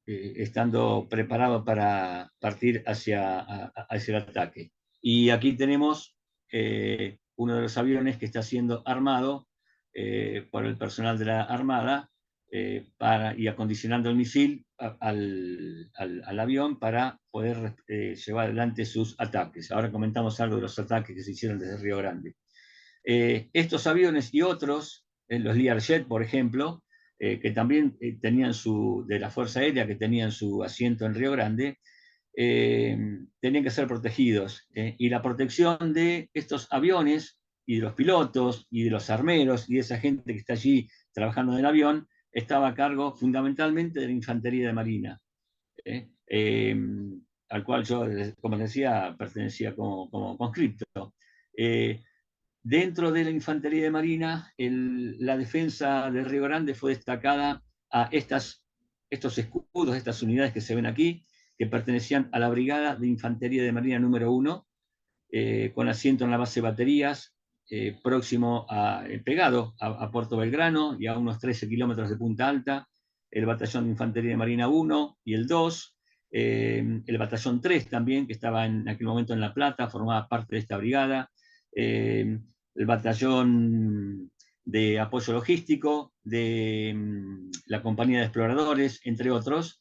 estando preparado para partir hacia el ataque. Y aquí tenemos uno de los aviones que está siendo armado por el personal de la Armada y acondicionando el misil al avión para poder llevar adelante sus ataques. Ahora comentamos algo de los ataques que se hicieron desde Río Grande. Estos aviones y otros, los Learjet, por ejemplo, que también tenían de la Fuerza Aérea, que tenían su asiento en Río Grande, tenían que ser protegidos. Y la protección de estos aviones y de los pilotos y de los armeros y de esa gente que está allí trabajando en el avión estaba a cargo fundamentalmente de la Infantería de Marina, al cual yo, como decía, pertenecía como conscripto. Dentro de la Infantería de Marina, la defensa de Río Grande fue destacada a estos escudos, estas unidades que se ven aquí, que pertenecían a la Brigada de Infantería de Marina número 1, con asiento en la base de baterías, pegado a Puerto Belgrano y a unos 13 kilómetros de Punta Alta, el Batallón de Infantería de Marina 1 y el 2, el Batallón 3 también, que estaba en aquel momento en La Plata, formaba parte de esta brigada, el Batallón de Apoyo Logístico, de la Compañía de Exploradores, entre otros,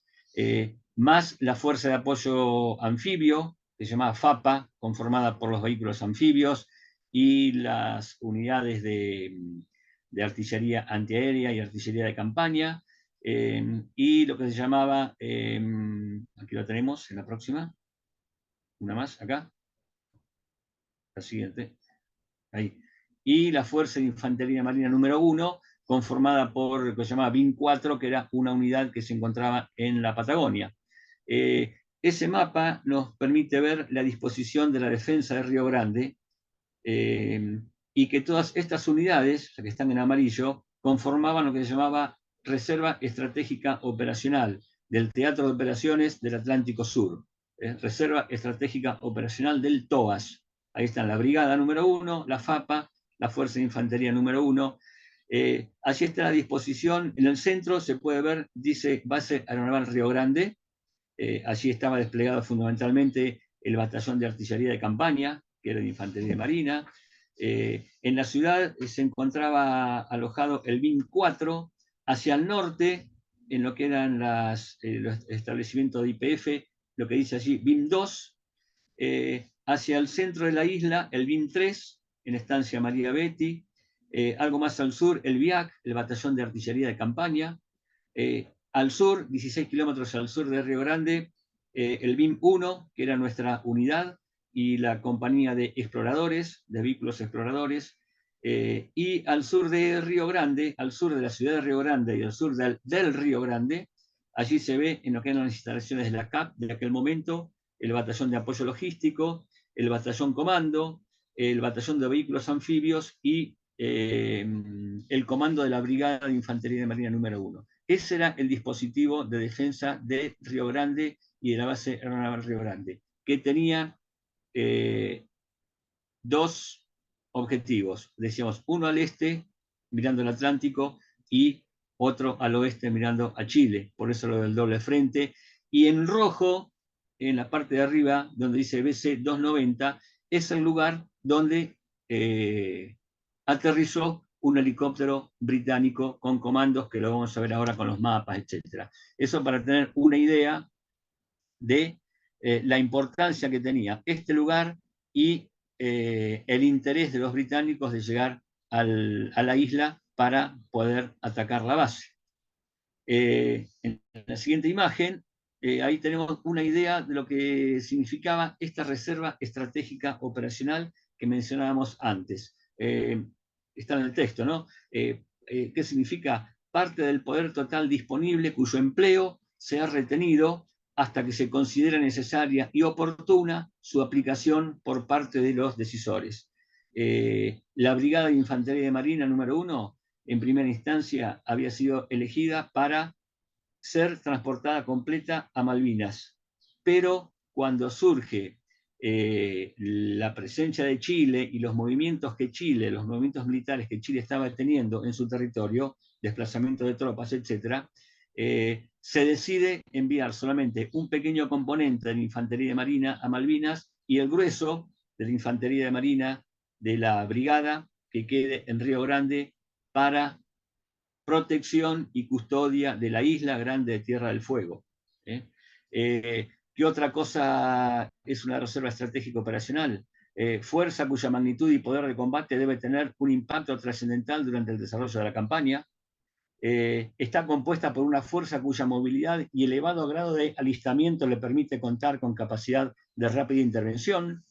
más la Fuerza de Apoyo Anfibio, que se llamaba FAPA, conformada por los vehículos anfibios y las unidades de artillería antiaérea y artillería de campaña, y lo que se llamaba, aquí lo tenemos en la próxima, una más acá, la siguiente, ahí, y la Fuerza de Infantería Marina número 1, conformada por lo que se llamaba BIN 4, que era una unidad que se encontraba en la Patagonia. Ese mapa nos permite ver la disposición de la defensa de Río Grande, y que todas estas unidades, que están en amarillo, conformaban lo que se llamaba Reserva Estratégica Operacional del Teatro de Operaciones del Atlántico Sur, Reserva Estratégica Operacional del TOAS. Ahí están la Brigada número 1, la FAPA, la Fuerza de Infantería número 1. Allí está la disposición. En el centro se puede ver, dice Base Aeronaval Río Grande. Allí estaba desplegado fundamentalmente el Batallón de Artillería de Campaña, que era de Infantería de Marina. En la ciudad se encontraba alojado el BIN 4, hacia el norte, en lo que eran los establecimientos de IPF, lo que dice allí BIN 2, hacia el centro de la isla, el BIN 3, en Estancia María Betty, algo más al sur, el BIAC, el Batallón de Artillería de Campaña, al sur, 16 kilómetros al sur de Río Grande, el BIM 1, que era nuestra unidad, y la compañía de exploradores, de vehículos exploradores, y al sur de Río Grande, al sur de la ciudad de Río Grande y al sur del Río Grande, allí se ve en lo que eran las instalaciones de la CAP de aquel momento, el Batallón de Apoyo Logístico, el Batallón Comando, el Batallón de Vehículos Anfibios y el comando de la Brigada de Infantería de Marina número 1. Ese era el dispositivo de defensa de Río Grande y de la base aeronaval Río Grande, que tenía dos objetivos. Decíamos, uno al este, mirando el Atlántico, y otro al oeste, mirando a Chile. Por eso lo del doble frente. Y en rojo, en la parte de arriba, donde dice BC 290, es el lugar donde aterrizó un helicóptero británico con comandos, que lo vamos a ver ahora con los mapas, etc. Eso para tener una idea de la importancia que tenía este lugar y el interés de los británicos de llegar a la isla para poder atacar la base. En la siguiente imagen, ahí tenemos una idea de lo que significaba esta reserva estratégica operacional que mencionábamos antes. Está en el texto, ¿no? ¿Qué significa? Parte del poder total disponible cuyo empleo se ha retenido hasta que se considere necesaria y oportuna su aplicación por parte de los decisores. La Brigada de Infantería de Marina número 1, en primera instancia, había sido elegida para ser transportada completa a Malvinas, pero cuando surge la presencia de Chile y los movimientos los movimientos militares que Chile estaba teniendo en su territorio, desplazamiento de tropas, etc., se decide enviar solamente un pequeño componente de la Infantería de Marina a Malvinas y el grueso de la Infantería de Marina de la Brigada que quede en Río Grande para protección y custodia de la isla grande de Tierra del Fuego. ¿Qué otra cosa es una reserva estratégica operacional? Fuerza cuya magnitud y poder de combate debe tener un impacto trascendental durante el desarrollo de la campaña. Está compuesta por una fuerza cuya movilidad y elevado grado de alistamiento le permite contar con capacidad de rápida intervención.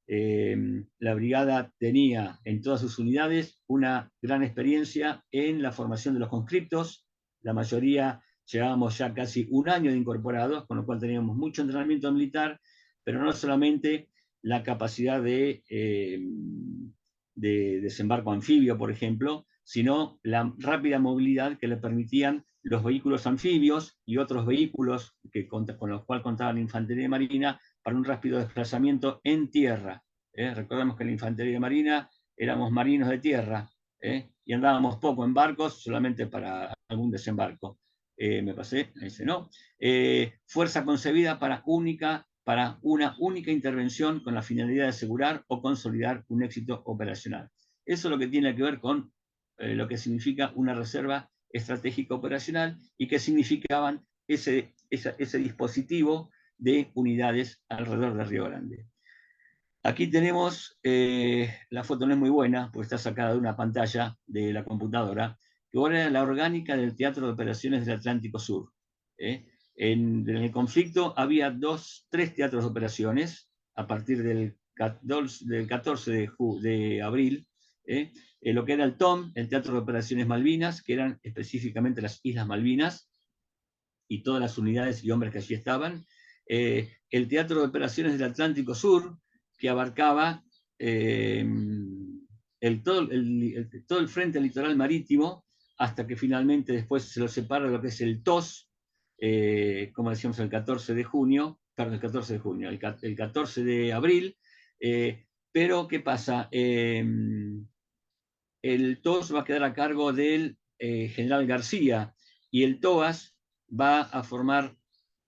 La brigada tenía en todas sus unidades una gran experiencia en la formación de los conscriptos. La mayoría llevábamos ya casi un año de incorporados, con lo cual teníamos mucho entrenamiento militar, pero no solamente la capacidad de desembarco anfibio, por ejemplo, sino la rápida movilidad que le permitían los vehículos anfibios y otros vehículos con los cuales contaba la Infantería de Marina para un rápido desplazamiento en tierra. Recordemos que la Infantería de Marina éramos marinos de tierra y andábamos poco en barcos, solamente para algún desembarco. Me pasé, ese no. Fuerza concebida para una única intervención con la finalidad de asegurar o consolidar un éxito operacional. Eso es lo que tiene que ver con lo que significa una reserva estratégica operacional y qué significaban ese dispositivo de unidades alrededor de Río Grande. Aquí tenemos, la foto no es muy buena, pues está sacada de una pantalla de la computadora, que ahora era la orgánica del Teatro de Operaciones del Atlántico Sur. En el conflicto había tres teatros de operaciones, a partir del 14 de abril, lo que era el TOM, el Teatro de Operaciones Malvinas, que eran específicamente las Islas Malvinas, y todas las unidades y hombres que allí estaban, el Teatro de Operaciones del Atlántico Sur, que abarcaba todo el frente litoral marítimo, hasta que finalmente después se lo separa lo que es el TOS, como decíamos, el 14 de junio, perdón, el 14 de junio, el 14 de abril, pero ¿qué pasa? El TOS va a quedar a cargo del general García, y el TOAS va a formar,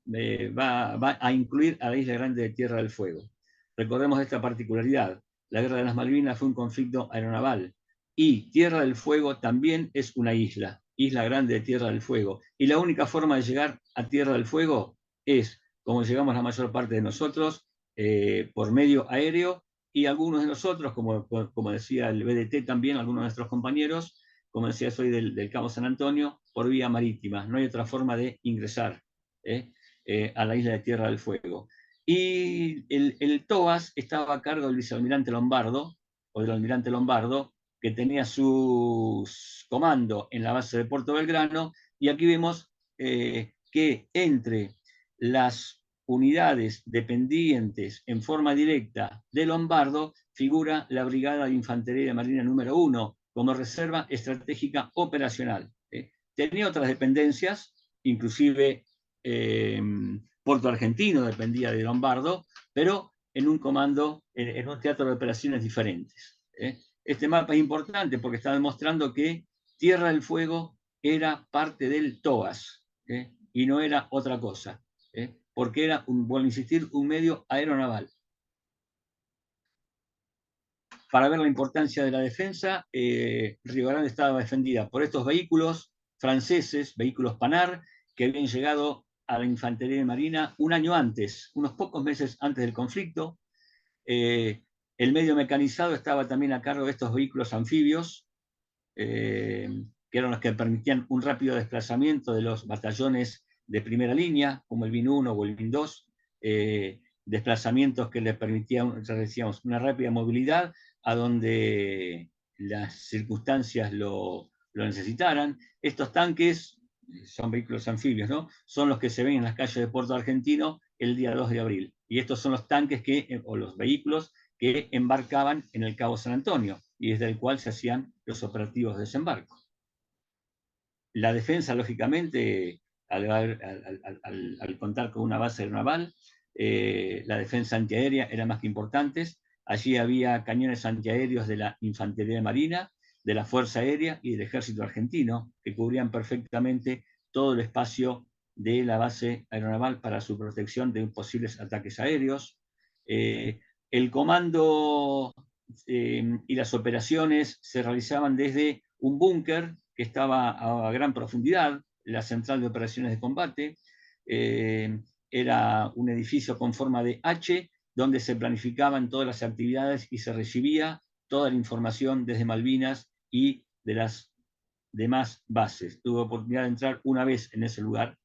va a incluir a la Isla Grande de Tierra del Fuego. Recordemos esta particularidad. La Guerra de las Malvinas fue un conflicto aeronaval, y Tierra del Fuego también es una isla, Isla Grande de Tierra del Fuego. Y la única forma de llegar a Tierra del Fuego es, como llegamos la mayor parte de nosotros, por medio aéreo, y algunos de nosotros, como decía el BDT también, algunos de nuestros compañeros, como decía, soy del Cabo San Antonio, por vía marítima. No hay otra forma de ingresar a la isla de Tierra del Fuego. Y el TOAS estaba a cargo del vicealmirante Lombardo, o del almirante Lombardo, que tenía su comando en la base de Puerto Belgrano, y aquí vemos que entre las unidades dependientes en forma directa de Lombardo figura la Brigada de Infantería de Marina número 1 como reserva estratégica operacional. Tenía otras dependencias, inclusive Puerto Argentino dependía de Lombardo, pero en un comando, en un teatro de operaciones diferentes. Este mapa es importante porque está demostrando que Tierra del Fuego era parte del TOAS y no era otra cosa, porque era, vuelvo a insistir, un medio aeronaval. Para ver la importancia de la defensa, Río Grande estaba defendida por estos vehículos franceses, vehículos Panhard, que habían llegado a la Infantería de Marina un año antes, unos pocos meses antes del conflicto. El medio mecanizado estaba también a cargo de estos vehículos anfibios, que eran los que permitían un rápido desplazamiento de los batallones de primera línea, como el BIN 1 o el BIN 2, desplazamientos que les permitían, ya decíamos, una rápida movilidad a donde las circunstancias lo necesitaran. Estos tanques son vehículos anfibios, ¿no? Son los que se ven en las calles de Puerto Argentino el día 2 de abril. Y estos son los tanques o los vehículos que embarcaban en el Cabo San Antonio y desde el cual se hacían los operativos de desembarco. La defensa, lógicamente, al contar con una base aeronaval, la defensa antiaérea era más que importante. Allí había cañones antiaéreos de la Infantería Marina, de la Fuerza Aérea y del Ejército Argentino, que cubrían perfectamente todo el espacio de la base aeronaval para su protección de posibles ataques aéreos. El comando y las operaciones se realizaban desde un búnker que estaba a gran profundidad, la central de operaciones de combate. Era un edificio con forma de H, donde se planificaban todas las actividades y se recibía toda la información desde Malvinas y de las demás bases. Tuve oportunidad de entrar una vez en ese lugar,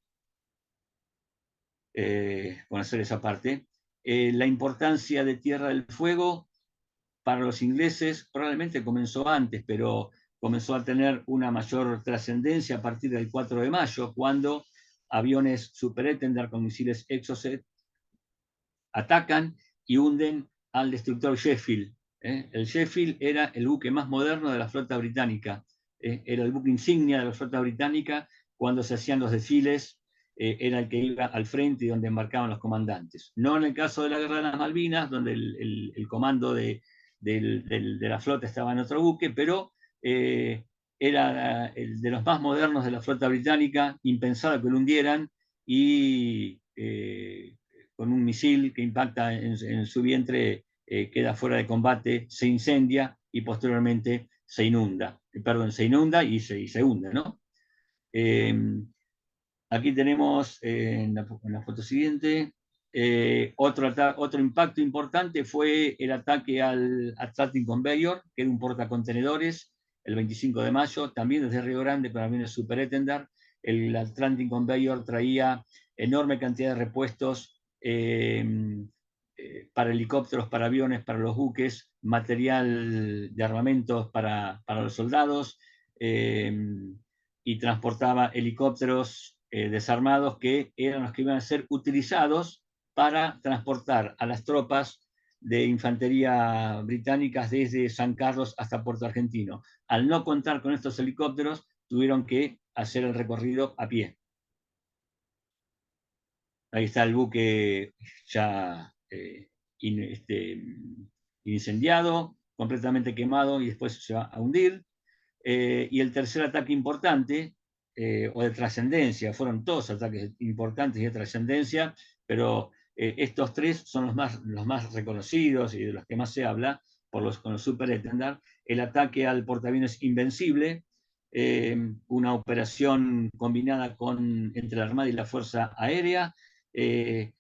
conocer esa parte. La importancia de Tierra del Fuego para los ingleses probablemente comenzó antes, pero comenzó a tener una mayor trascendencia a partir del 4 de mayo, cuando aviones Super Étendard con misiles Exocet atacan y hunden al destructor Sheffield. El Sheffield era el buque más moderno de la flota británica, era el buque insignia de la flota británica. Cuando se hacían los desfiles, era el que iba al frente y donde embarcaban los comandantes. No en el caso de la Guerra de las Malvinas, donde el comando de la flota estaba en otro buque, pero era el de los más modernos de la flota británica, impensado que lo hundieran, y con un misil que impacta en su vientre, queda fuera de combate, se incendia y posteriormente se inunda. Se inunda y se hunde, ¿no? Aquí tenemos en la foto siguiente, otro impacto importante fue el ataque al Atlantic Conveyor, que era un portacontenedores, el 25 de mayo, también desde Río Grande, pero también el Super Étendard. El Atlantic Conveyor traía enorme cantidad de repuestos para helicópteros, para aviones, para los buques, material de armamentos para los soldados, y transportaba helicópteros desarmados que eran los que iban a ser utilizados para transportar a las tropas de infantería británicas desde San Carlos hasta Puerto Argentino. Al no contar con estos helicópteros, tuvieron que hacer el recorrido a pie. Ahí está el buque ya incendiado, completamente quemado, y después se va a hundir. Y el tercer ataque importante, o de trascendencia, fueron todos ataques importantes y de trascendencia, pero estos tres son los más reconocidos y de los que más se habla con los Super Étendard. El ataque al portaaviones Invencible, una operación combinada entre la Armada y la Fuerza Aérea, que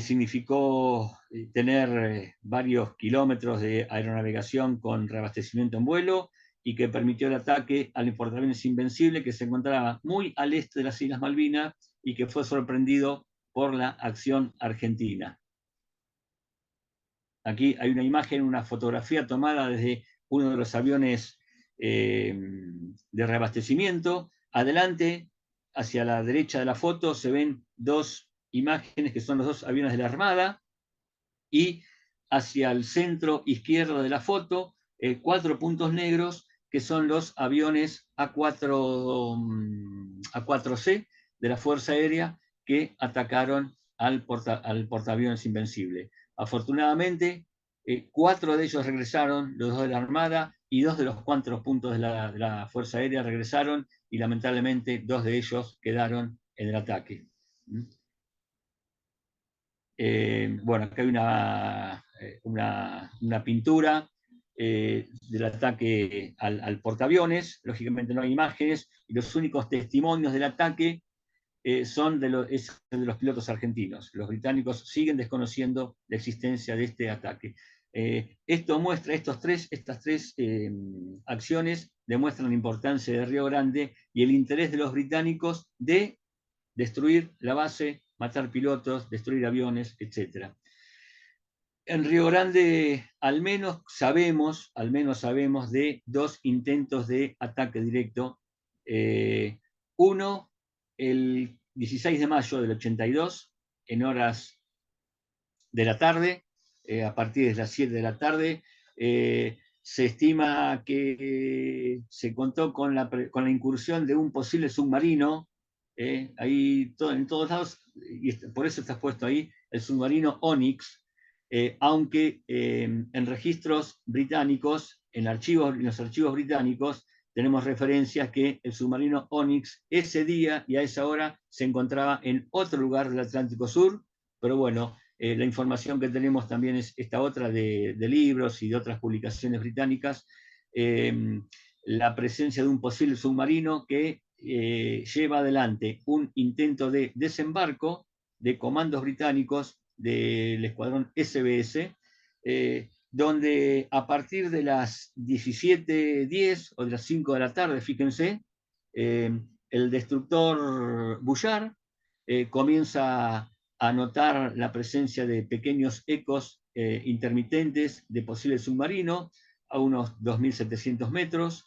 significó tener varios kilómetros de aeronavegación con reabastecimiento en vuelo, y que permitió el ataque al portaaviones Invencible, que se encontraba muy al este de las Islas Malvinas y que fue sorprendido por la acción argentina. Aquí hay una imagen, una fotografía tomada desde uno de los aviones de reabastecimiento. Adelante, hacia la derecha de la foto, se ven dos imágenes que son los dos aviones de la Armada, y hacia el centro izquierdo de la foto, 4 puntos negros que son los aviones A4C de la Fuerza Aérea que atacaron al portaaviones Invencible. Afortunadamente, 4 de ellos regresaron, los 2 de la Armada, y 2 de los 4 puntos de la Fuerza Aérea regresaron, y lamentablemente 2 de ellos quedaron en el ataque. Bueno, acá hay una pintura del ataque al portaaviones. Lógicamente no hay imágenes, y los únicos testimonios del ataque son de los pilotos argentinos. Los británicos siguen desconociendo la existencia de este ataque. Esto muestra, estas tres acciones demuestran la importancia de Río Grande y el interés de los británicos de destruir la base, matar pilotos, destruir aviones, etc. En Río Grande al menos sabemos de 2 intentos de ataque directo. Uno el 16 de mayo del 82, en horas de la tarde, a partir de las 7 de la tarde, se estima que se contó con la incursión de un posible submarino, ahí en todos lados, y por eso está puesto ahí, el submarino Onyx, aunque en registros británicos, en los archivos británicos, tenemos referencias que el submarino Onyx ese día y a esa hora se encontraba en otro lugar del Atlántico Sur, pero bueno, la información que tenemos también es esta otra de libros y de otras publicaciones británicas, la presencia de un posible submarino que lleva adelante un intento de desembarco de comandos británicos del escuadrón SBS, donde a partir de las 17:10 o de las 5 de la tarde, fíjense, el destructor Bullard comienza a notar la presencia de pequeños ecos intermitentes de posible submarino a unos 2.700 metros.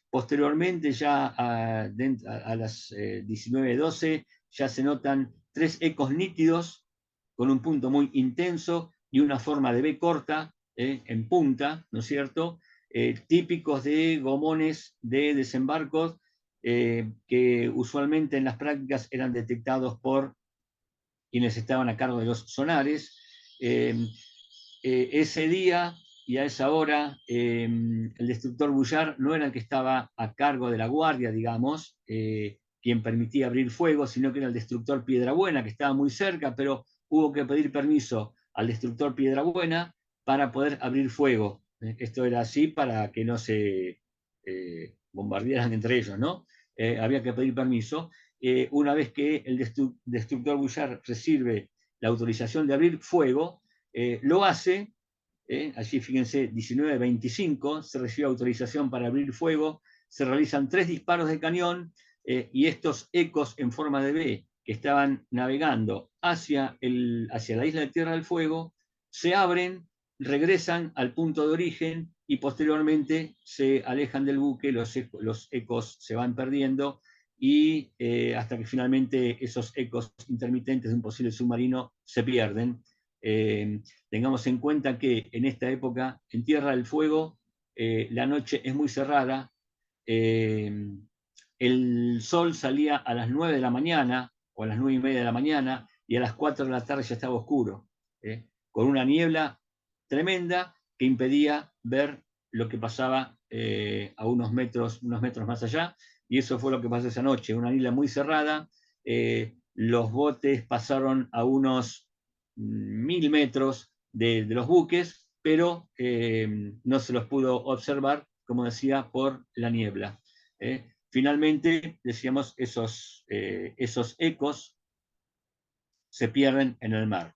Posteriormente, ya a las 19:12, ya se notan 3 ecos nítidos con un punto muy intenso y una forma de B corta en punta, ¿no es cierto? Típicos de gomones de desembarcos que usualmente en las prácticas eran detectados por quienes estaban a cargo de los sonares. Ese día y a esa hora, el destructor Bullard no era el que estaba a cargo de la guardia, digamos, quien permitía abrir fuego, sino que era el destructor Piedrabuena, que estaba muy cerca, pero hubo que pedir permiso al destructor Piedrabuena para poder abrir fuego. Esto era así para que no se bombardearan entre ellos, ¿no? Había que pedir permiso. Una vez que el destructor Bullard recibe la autorización de abrir fuego, lo hace, allí fíjense, 19:25, se recibe autorización para abrir fuego, se realizan 3 disparos de cañón y estos ecos en forma de B que estaban navegando hacia la isla de Tierra del Fuego, se abren, regresan al punto de origen y posteriormente se alejan del buque, los ecos se van perdiendo y hasta que finalmente esos ecos intermitentes de un posible submarino se pierden. Tengamos en cuenta que en esta época, en Tierra del Fuego, la noche es muy cerrada, el sol salía a las 9 de la mañana o a las 9:30 de la mañana y a las 4 de la tarde ya estaba oscuro, con una niebla tremenda que impedía ver lo que pasaba a unos metros más allá, y eso fue lo que pasó esa noche, una isla muy cerrada, los botes pasaron a unos 1.000 metros de los buques, pero no se los pudo observar, como decía, por la niebla. Finalmente, decíamos, esos ecos se pierden en el mar.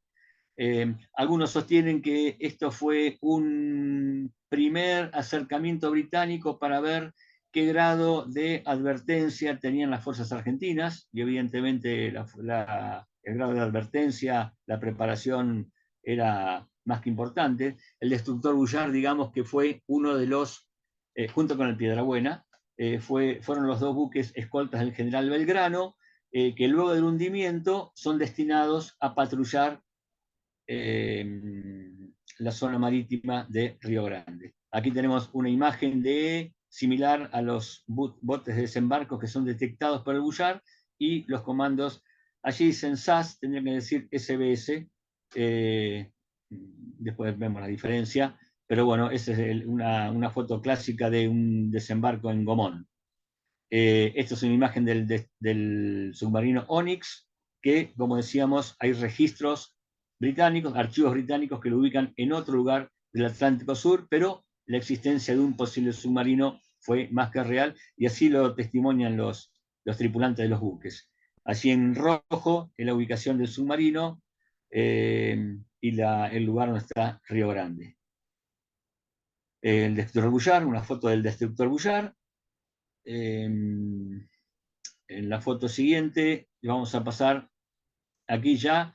Algunos sostienen que esto fue un primer acercamiento británico para ver qué grado de advertencia tenían las fuerzas argentinas, y evidentemente el grado de advertencia, la preparación era más que importante. El destructor Bullard, digamos que fue uno de los, junto con el Piedrabuena, fueron los 2 buques escoltas del general Belgrano, que luego del hundimiento son destinados a patrullar la zona marítima de Río Grande. Aquí tenemos una imagen similar a los botes de desembarco que son detectados por el Bullard, y los comandos, allí dicen SAS, tendría que decir SBS, después vemos la diferencia, pero bueno, esa es una foto clásica de un desembarco en Gomón. Esto es una imagen del submarino Onyx, que, como decíamos, hay registros británicos, archivos británicos que lo ubican en otro lugar del Atlántico Sur, pero la existencia de un posible submarino fue más que real, y así lo testimonian los tripulantes de los buques. Allí en rojo es la ubicación del submarino y el lugar donde está Río Grande. El destructor Bullard, una foto del destructor Bullard. En la foto siguiente vamos a pasar aquí ya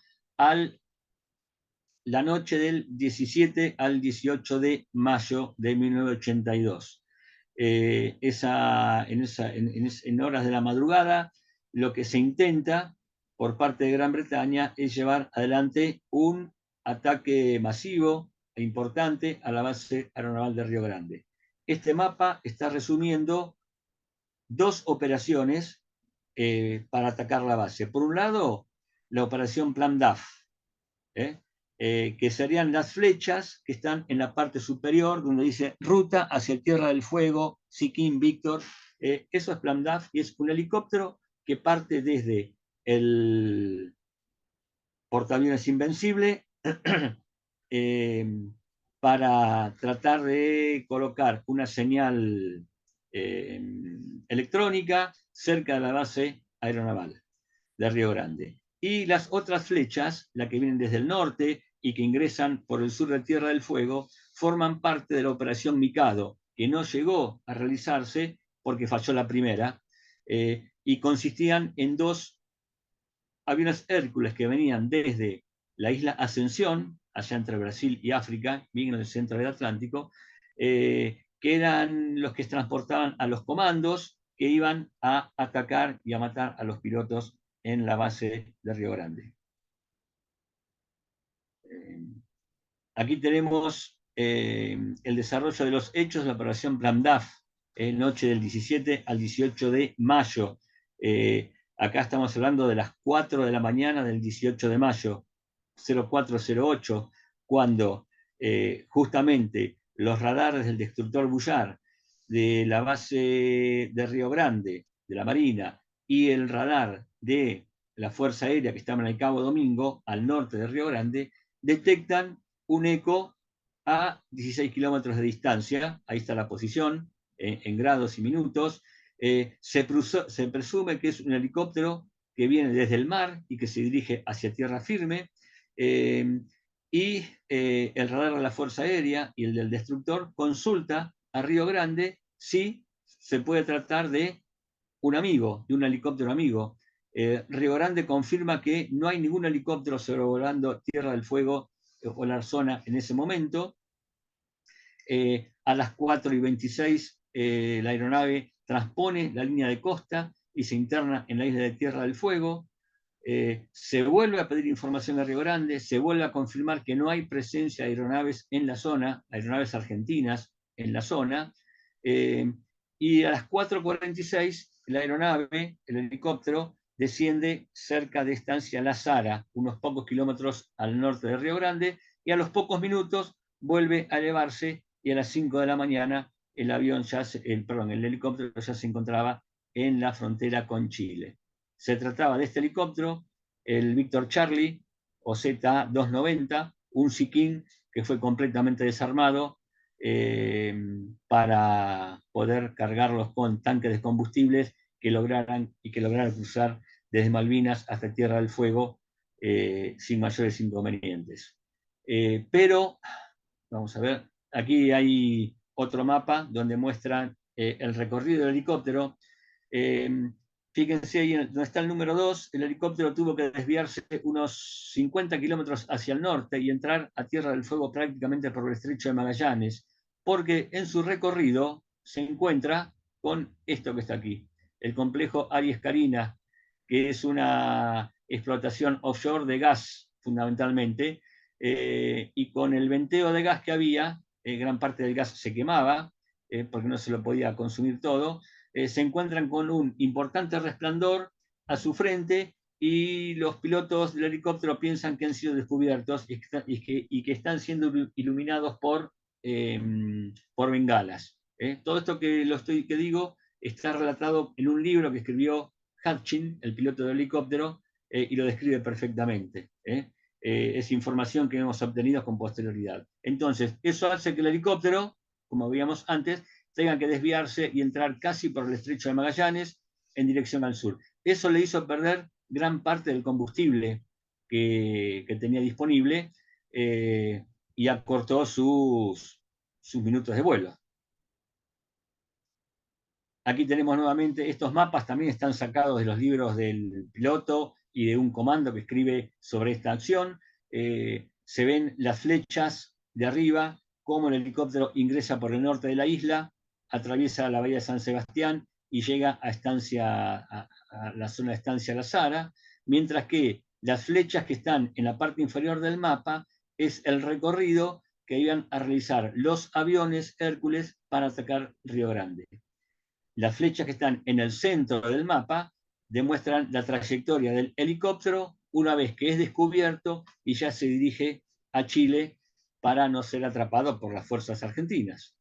la noche del 17 al 18 de mayo de 1982. En horas de la madrugada, lo que se intenta por parte de Gran Bretaña es llevar adelante un ataque masivo e importante a la base aeronaval de Río Grande. Este mapa está resumiendo dos operaciones para atacar la base. Por un lado, la operación Plan DAF, que serían las flechas que están en la parte superior, donde dice ruta hacia Tierra del Fuego, Sikkim, Víctor. Eso es Plan DAF y es un helicóptero que parte desde el portaaviones Invencible para tratar de colocar una señal electrónica cerca de la base aeronaval de Río Grande. Y las otras flechas, las que vienen desde el norte y que ingresan por el sur de Tierra del Fuego, forman parte de la operación Mikado, que no llegó a realizarse porque falló la primera, y consistían en dos aviones Hércules que venían desde la isla Ascensión, allá entre Brasil y África, bien en el centro del Atlántico, que eran los que transportaban a los comandos que iban a atacar y a matar a los pilotos en la base de Río Grande. Aquí tenemos el desarrollo de los hechos de la operación Plan DAF, noche del 17 al 18 de mayo. Acá estamos hablando de las 4 de la mañana del 18 de mayo, 0408, cuando justamente los radares del destructor Bullard de la base de Río Grande, de la Marina, y el radar de la Fuerza Aérea que estaba en el Cabo Domingo, al norte de Río Grande, detectan un eco a 16 kilómetros de distancia. Ahí está la posición, en grados y minutos. Se presume que es un helicóptero que viene desde el mar y que se dirige hacia tierra firme. Y el radar de la Fuerza Aérea y el del destructor consulta a Río Grande si se puede tratar de un amigo, de un helicóptero amigo. Río Grande confirma que no hay ningún helicóptero sobrevolando Tierra del Fuego o la zona en ese momento. A las 4:26 la aeronave transpone la línea de costa y se interna en la isla de Tierra del Fuego. Se vuelve a pedir información a Río Grande, se vuelve a confirmar que no hay presencia de aeronaves en la zona, aeronaves argentinas en la zona, y a las 4:46 la aeronave, el helicóptero, desciende cerca de Estancia La Sara, unos pocos kilómetros al norte de Río Grande, y a los pocos minutos vuelve a elevarse y a las 5 de la mañana el helicóptero ya se encontraba en la frontera con Chile. Se trataba de este helicóptero, el Víctor Charlie, o ZA-290, un Sikkim que fue completamente desarmado para poder cargarlos con tanques de combustibles que lograran cruzar desde Malvinas hasta Tierra del Fuego sin mayores inconvenientes. Pero, vamos a ver, aquí hay otro mapa donde muestran el recorrido del helicóptero. Fíjense ahí donde está el número 2, el helicóptero tuvo que desviarse unos 50 kilómetros hacia el norte y entrar a Tierra del Fuego prácticamente por el estrecho de Magallanes, porque en su recorrido se encuentra con esto que está aquí, el complejo Aries Carina, que es una explotación offshore de gas, fundamentalmente, y con el venteo de gas que había, gran parte del gas se quemaba, porque no se lo podía consumir todo. Se encuentran con un importante resplandor a su frente y los pilotos del helicóptero piensan que han sido descubiertos y que están siendo iluminados por bengalas. Todo esto que digo está relatado en un libro que escribió Hutchin, el piloto del helicóptero, y lo describe perfectamente. Es información que hemos obtenido con posterioridad. Entonces, eso hace que el helicóptero, como veíamos antes, tengan que desviarse y entrar casi por el estrecho de Magallanes en dirección al sur. Eso le hizo perder gran parte del combustible que tenía disponible y acortó sus minutos de vuelo. Aquí tenemos nuevamente estos mapas, también están sacados de los libros del piloto y de un comando que escribe sobre esta acción. Se ven las flechas de arriba, cómo el helicóptero ingresa por el norte de la isla, atraviesa la bahía de San Sebastián y llega a la zona de Estancia La Sara, mientras que las flechas que están en la parte inferior del mapa es el recorrido que iban a realizar los aviones Hércules para atacar Río Grande. Las flechas que están en el centro del mapa demuestran la trayectoria del helicóptero una vez que es descubierto y ya se dirige a Chile para no ser atrapado por las fuerzas argentinas.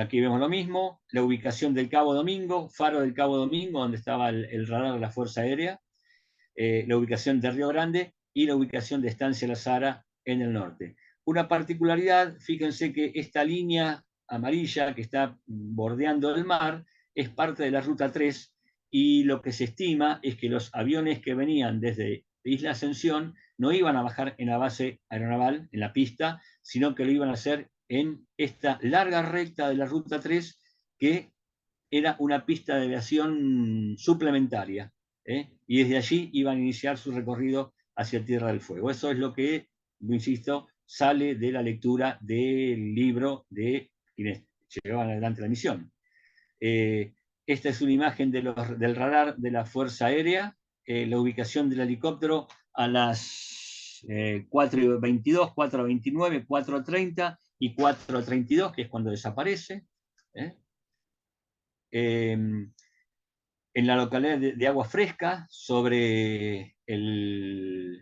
Aquí vemos lo mismo, la ubicación del Cabo Domingo, faro del Cabo Domingo, donde estaba el radar de la Fuerza Aérea, la ubicación de Río Grande y la ubicación de Estancia La Sara en el norte. Una particularidad, fíjense que esta línea amarilla que está bordeando el mar es parte de la Ruta 3 y lo que se estima es que los aviones que venían desde Isla Ascensión no iban a bajar en la base aeronaval, en la pista, sino que lo iban a hacer en esta larga recta de la Ruta 3 que era una pista de aviación suplementaria. Y desde allí iban a iniciar su recorrido hacia Tierra del Fuego. Eso es lo que, insisto, sale de la lectura del libro de quienes llevaban adelante la misión. Esta es una imagen del radar de la Fuerza Aérea, la ubicación del helicóptero a las 4:22, 4:29, 4:30 y 4:32, que es cuando desaparece. En la localidad de Agua Fresca, sobre el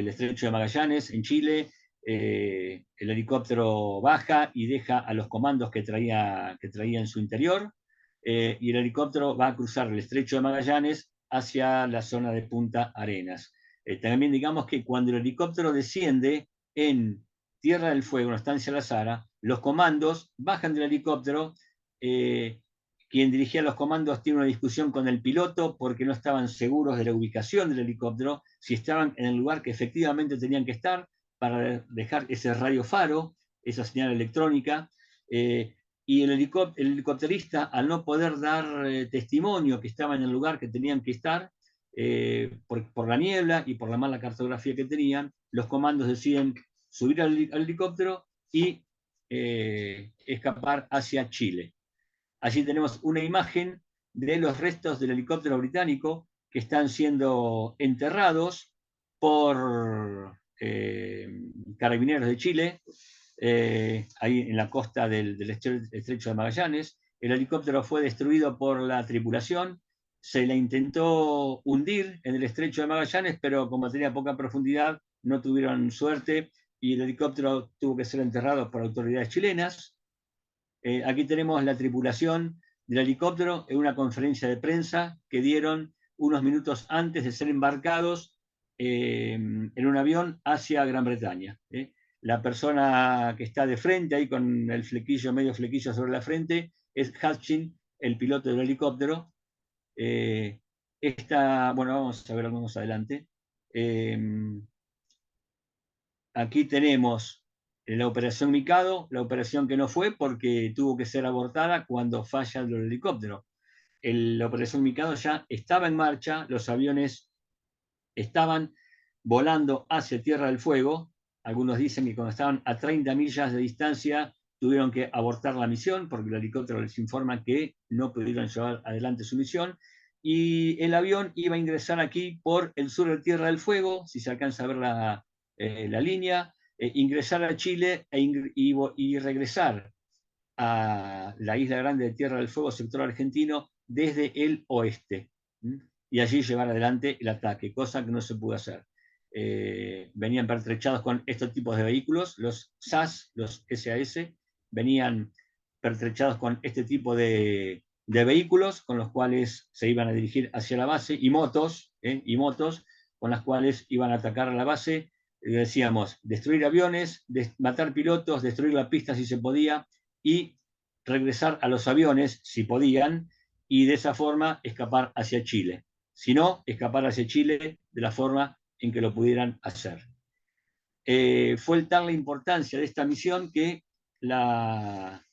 estrecho de Magallanes, en Chile, el helicóptero baja y deja a los comandos que traía en su interior, y el helicóptero va a cruzar el estrecho de Magallanes hacia la zona de Punta Arenas. También digamos que cuando el helicóptero desciende en Tierra del Fuego, en la Estancia La Sara, los comandos bajan del helicóptero. Quien dirigía los comandos tiene una discusión con el piloto porque no estaban seguros de la ubicación del helicóptero, si estaban en el lugar que efectivamente tenían que estar para dejar ese radio faro, esa señal electrónica, y el helicópterista, al no poder dar testimonio que estaba en el lugar que tenían que estar, por la niebla y por la mala cartografía que tenían, los comandos deciden subir al helicóptero y escapar hacia Chile. Allí tenemos una imagen de los restos del helicóptero británico que están siendo enterrados por carabineros de Chile, ahí en la costa del estrecho de Magallanes. El helicóptero fue destruido por la tripulación, se le intentó hundir en el estrecho de Magallanes, pero como tenía poca profundidad, no tuvieron suerte y el helicóptero tuvo que ser enterrado por autoridades chilenas. Aquí tenemos la tripulación del helicóptero en una conferencia de prensa que dieron unos minutos antes de ser embarcados en un avión hacia Gran Bretaña. La persona que está de frente, ahí con el flequillo, medio flequillo sobre la frente, es Hutchin, el piloto del helicóptero. Bueno, vamos a ver algo más adelante. Aquí tenemos la operación Mikado, la operación que no fue porque tuvo que ser abortada cuando falla el helicóptero. La operación Mikado ya estaba en marcha, los aviones estaban volando hacia Tierra del Fuego. Algunos dicen que cuando estaban a 30 millas de distancia tuvieron que abortar la misión porque el helicóptero les informa que no pudieron llevar adelante su misión. Y el avión iba a ingresar aquí por el sur de Tierra del Fuego, si se alcanza a ver la línea, ingresar a Chile y regresar a la Isla Grande de Tierra del Fuego, sector argentino, desde el oeste. Y allí llevar adelante el ataque, cosa que no se pudo hacer. Venían pertrechados con estos tipos de vehículos, los SAS, los SAS, venían pertrechados con este tipo de vehículos con los cuales se iban a dirigir hacia la base, y motos con las cuales iban a atacar a la base. Decíamos, destruir aviones, matar pilotos, destruir la pista si se podía, y regresar a los aviones si podían, y de esa forma escapar hacia Chile. Si no, escapar hacia Chile de la forma en que lo pudieran hacer. Fue tal la importancia de esta misión que la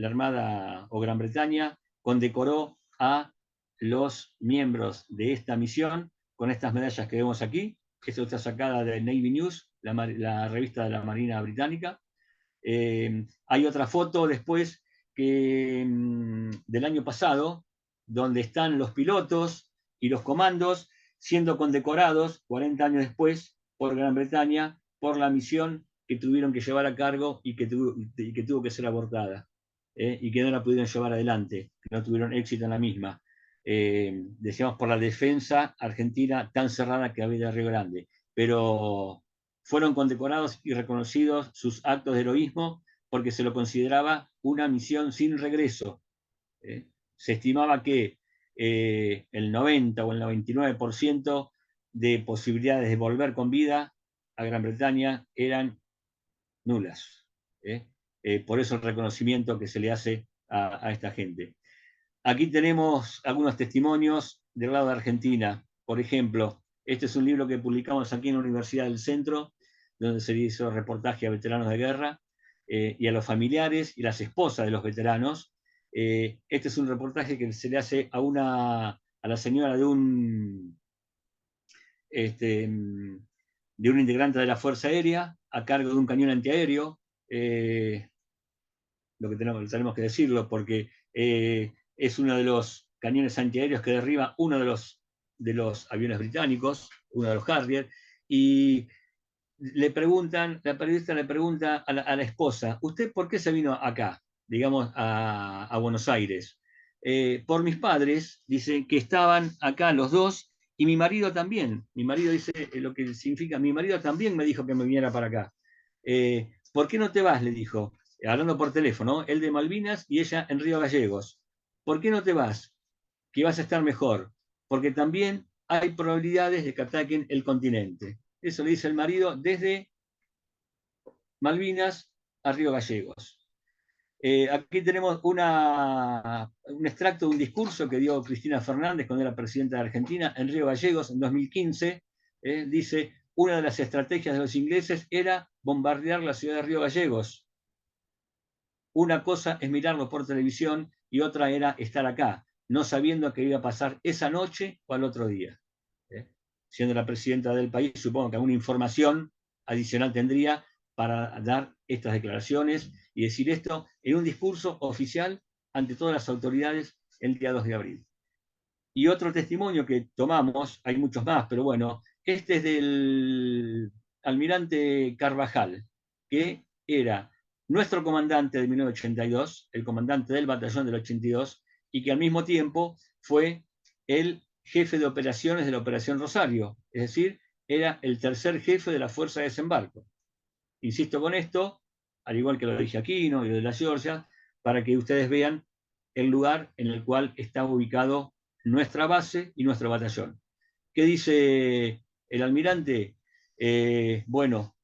Armada o Gran Bretaña condecoró a los miembros de esta misión con estas medallas que vemos aquí. Esto está sacada de Navy News, la revista de la Marina Británica. Hay otra foto después del año pasado, donde están los pilotos y los comandos siendo condecorados 40 años después por Gran Bretaña por la misión que tuvieron que llevar a cargo y que tuvo que ser abortada, y que no la pudieron llevar adelante, que no tuvieron éxito en la misma. Decíamos por la defensa argentina tan cerrada que había de Río Grande, pero fueron condecorados y reconocidos sus actos de heroísmo porque se lo consideraba una misión sin regreso. Se estimaba que el 90 o el 99% de posibilidades de volver con vida a Gran Bretaña eran nulas. Por eso el reconocimiento que se le hace a esta gente. Aquí tenemos algunos testimonios del lado de Argentina. Por ejemplo, este es un libro que publicamos aquí en la Universidad del Centro, donde se hizo reportaje a veteranos de guerra y a los familiares y las esposas de los veteranos. Este es un reportaje que se le hace a la señora de un integrante de la Fuerza Aérea a cargo de un cañón antiaéreo. Lo que tenemos que decirlo, porque es uno de los cañones antiaéreos que derriba uno de los aviones británicos, uno de los Harrier, y la periodista le pregunta a la esposa, ¿usted por qué se vino acá, digamos, a Buenos Aires? Por mis padres, dice, que estaban acá los dos, y mi marido también. Mi marido dice lo que significa, mi marido también me dijo que me viniera para acá. ¿Por qué no te vas? Le dijo, hablando por teléfono, él de Malvinas y ella en Río Gallegos. ¿Por qué no te vas? Que vas a estar mejor, porque también hay probabilidades de que ataquen el continente. Eso le dice el marido desde Malvinas a Río Gallegos. Aquí tenemos un extracto de un discurso que dio Cristina Fernández cuando era presidenta de Argentina en Río Gallegos en 2015. Dice, una de las estrategias de los ingleses era bombardear la ciudad de Río Gallegos. Una cosa es mirarlo por televisión y otra era estar acá, no sabiendo qué iba a pasar esa noche o al otro día. Siendo la presidenta del país, supongo que alguna información adicional tendría para dar estas declaraciones y decir esto en un discurso oficial ante todas las autoridades el día 2 de abril. Y otro testimonio que tomamos, hay muchos más, pero bueno, este es del almirante Carvajal, que era nuestro comandante de 1982, el comandante del batallón del 82, y que al mismo tiempo fue el jefe de operaciones de la Operación Rosario, es decir, era el tercer jefe de la Fuerza de Desembarco. Insisto con esto, al igual que lo dije aquí, ¿no? Y de la Georgia, para que ustedes vean el lugar en el cual está ubicado nuestra base y nuestro batallón. ¿Qué dice el almirante? Bueno,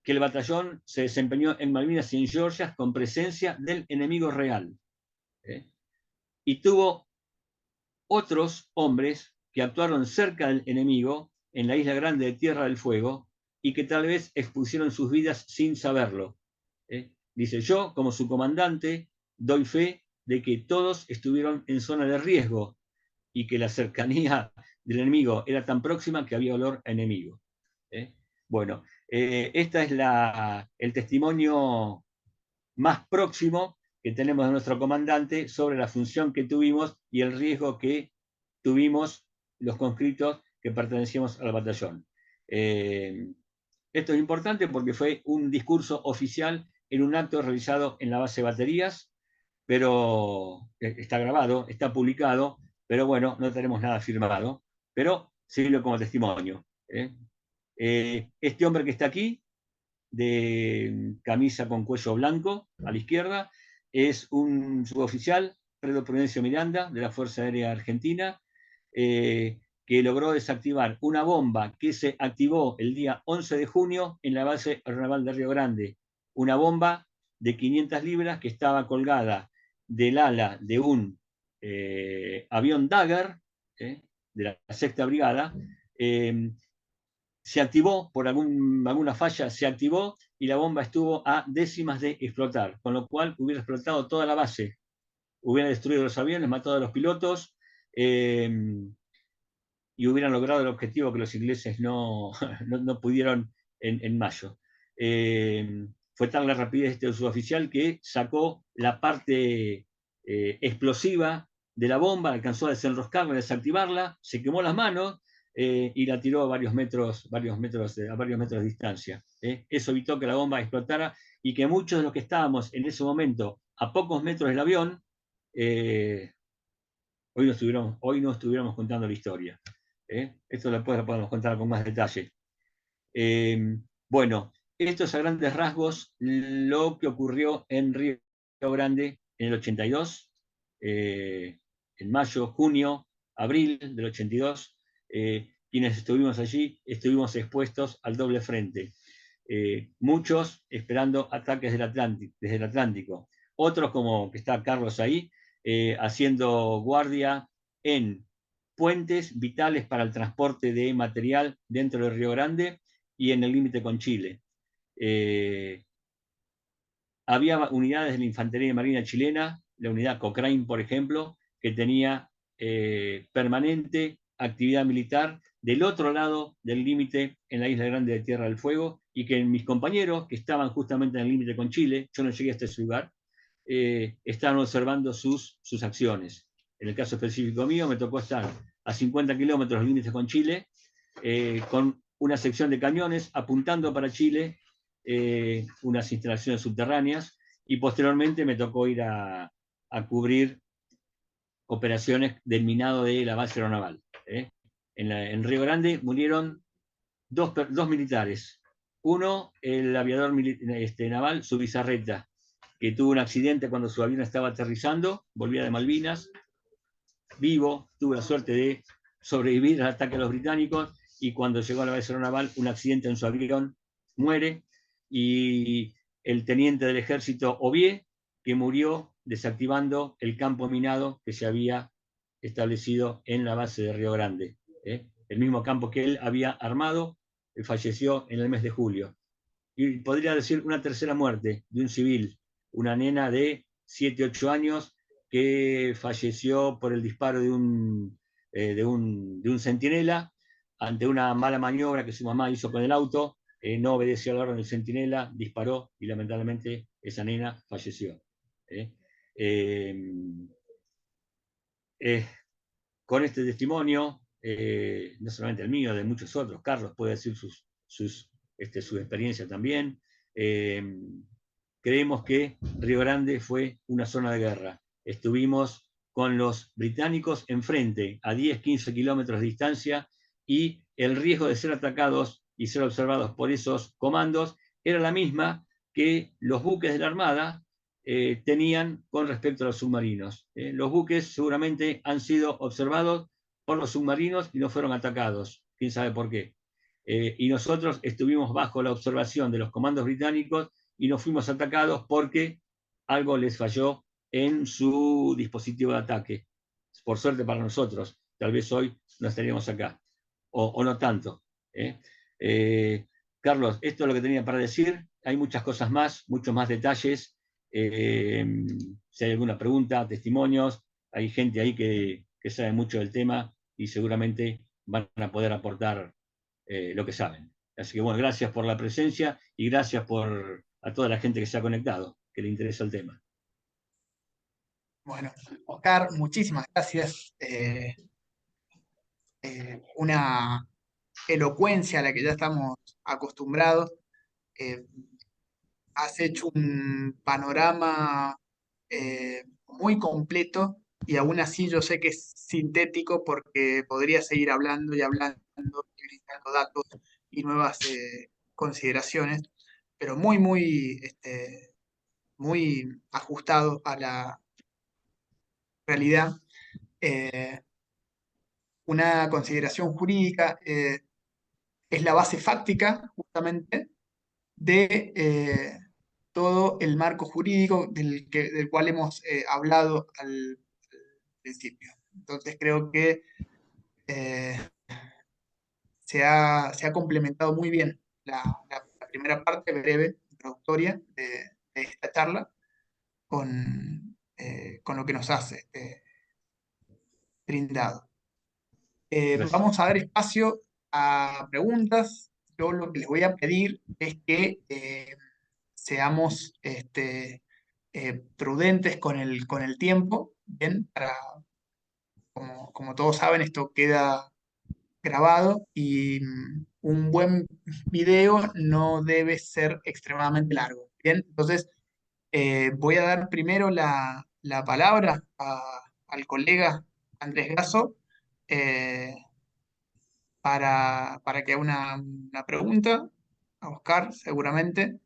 que el batallón se desempeñó en Malvinas y en Georgia con presencia del enemigo real. Y tuvo otros hombres que actuaron cerca del enemigo en la isla grande de Tierra del Fuego y que tal vez expusieron sus vidas sin saberlo. Dice, yo como su comandante doy fe de que todos estuvieron en zona de riesgo y que la cercanía del enemigo era tan próxima que había olor a enemigo. Bueno, este es el testimonio más próximo que tenemos de nuestro comandante sobre la función que tuvimos y el riesgo que tuvimos los conscriptos que pertenecíamos al batallón. Esto es importante porque fue un discurso oficial en un acto realizado en la base de baterías, pero está grabado, está publicado, pero bueno, no tenemos nada firmado, pero sirve como testimonio. Este hombre que está aquí, de camisa con cuello blanco, a la izquierda, es un suboficial, Pedro Prudencio Miranda, de la Fuerza Aérea Argentina, que logró desactivar una bomba que se activó el día 11 de junio en la base aeronaval de Río Grande. Una bomba de 500 libras que estaba colgada del ala de un avión Dagger, de la sexta brigada, se activó, por alguna falla se activó y la bomba estuvo a décimas de explotar, con lo cual hubiera explotado toda la base, hubiera destruido los aviones, matado a los pilotos y hubieran logrado el objetivo que los ingleses no pudieron en mayo. fue tal la rapidez de este suboficial que sacó la parte explosiva de la bomba, alcanzó a desenroscarla, a desactivarla, se quemó las manos y la tiró a varios metros de distancia. Eso evitó que la bomba explotara y que muchos de los que estábamos en ese momento a pocos metros del avión, hoy no estuviéramos contando la historia. Esto después lo podemos contar con más detalle. Bueno, esto es a grandes rasgos lo que ocurrió en Río Grande en el 82, en mayo, junio, abril del 82. Quienes estuvimos allí estuvimos expuestos al doble frente. Muchos esperando ataques desde el Atlántico. Otros, como que está Carlos ahí, haciendo guardia en puentes vitales para el transporte de material dentro de Río Grande y en el límite con Chile. Había unidades de la Infantería Marina chilena, la unidad Cochrane, por ejemplo, que tenía permanente actividad militar del otro lado del límite en la Isla Grande de Tierra del Fuego, y que mis compañeros, que estaban justamente en el límite con Chile, yo no llegué hasta ese lugar, estaban observando sus acciones. En el caso específico mío, me tocó estar a 50 kilómetros del límite con Chile, con una sección de cañones apuntando para Chile, unas instalaciones subterráneas, y posteriormente me tocó ir a cubrir operaciones del minado de la base aeronaval. En Río Grande murieron dos militares. Uno, el aviador naval Subizarreta, que tuvo un accidente cuando su avión estaba aterrizando, volvía de Malvinas, vivo, tuve la suerte de sobrevivir al ataque a los británicos, y cuando llegó a la base aeronaval, un accidente en su avión, muere, y el teniente del ejército Obié, que murió desactivando el campo minado que se había establecido en la base de Río Grande. El mismo campo que él había armado, falleció en el mes de julio. Y podría decir una tercera muerte de un civil, una nena de 7, 8 años, que falleció por el disparo de un centinela ante una mala maniobra que su mamá hizo con el auto. No obedeció al orden del centinela, disparó y lamentablemente esa nena falleció. Con este testimonio, no solamente el mío, de muchos otros, Carlos puede decir su experiencia también, creemos que Río Grande fue una zona de guerra. Estuvimos con los británicos enfrente, a 10, 15 kilómetros de distancia, y el riesgo de ser atacados y ser observados por esos comandos era la misma que los buques de la Armada tenían con respecto a los submarinos. Los buques seguramente han sido observados por los submarinos y no fueron atacados. ¿Quién sabe por qué? Y nosotros estuvimos bajo la observación de los comandos británicos y no fuimos atacados porque algo les falló en su dispositivo de ataque. Por suerte para nosotros, tal vez hoy no estaríamos acá, o no tanto. Carlos, esto es lo que tenía para decir. Hay muchas cosas más, muchos más detalles. Si hay alguna pregunta, testimonios, hay gente ahí que sabe mucho del tema y seguramente van a poder aportar lo que saben. Así que bueno, gracias por la presencia y gracias a toda la gente que se ha conectado, que le interesa el tema. Bueno, Oscar, muchísimas gracias. Una elocuencia a la que ya estamos acostumbrados. Eh, Has hecho un panorama muy completo, y aún así yo sé que es sintético porque podría seguir hablando y hablando y brindando datos y nuevas consideraciones, pero muy ajustado a la realidad. Eh, una consideración jurídica es la base fáctica justamente de todo el marco jurídico del cual hemos hablado al principio. Entonces creo que eh, se ha complementado muy bien la primera parte breve, introductoria de esta charla con lo que nos hace brindado. Gracias. Vamos a dar espacio a preguntas. Yo lo que les voy a pedir es que seamos prudentes con el tiempo, ¿bien? Como todos saben, esto queda grabado y un buen video no debe ser extremadamente largo, ¿bien? Entonces, voy a dar primero la palabra al colega Andrés Gasso eh, para que haga una pregunta a Oscar, seguramente.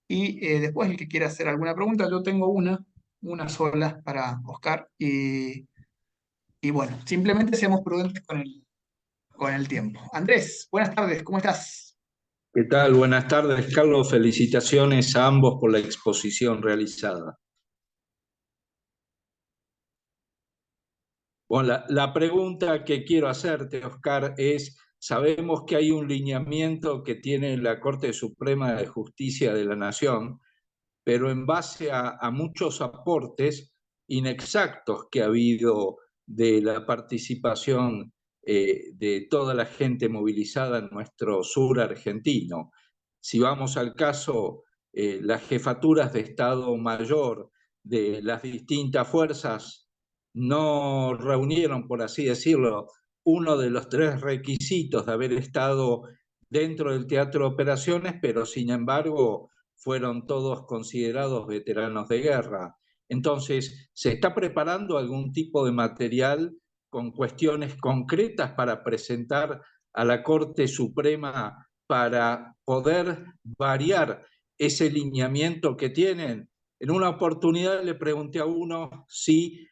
Y después el que quiera hacer alguna pregunta, yo tengo una sola para Oscar. Y bueno, simplemente seamos prudentes con el tiempo. Andrés, buenas tardes, ¿cómo estás? ¿Qué tal? Buenas tardes, Carlos. Felicitaciones a ambos por la exposición realizada. Bueno, la pregunta que quiero hacerte, Oscar, es, sabemos que hay un lineamiento que tiene la Corte Suprema de Justicia de la Nación, pero en base a muchos aportes inexactos que ha habido de la participación de toda la gente movilizada en nuestro sur argentino. Si vamos al caso, las jefaturas de Estado Mayor de las distintas fuerzas no reunieron, por así decirlo, uno de los 3 requisitos de haber estado dentro del teatro de operaciones, pero sin embargo fueron todos considerados veteranos de guerra. Entonces, ¿se está preparando algún tipo de material con cuestiones concretas para presentar a la Corte Suprema para poder variar ese lineamiento que tienen? En una oportunidad le pregunté a uno si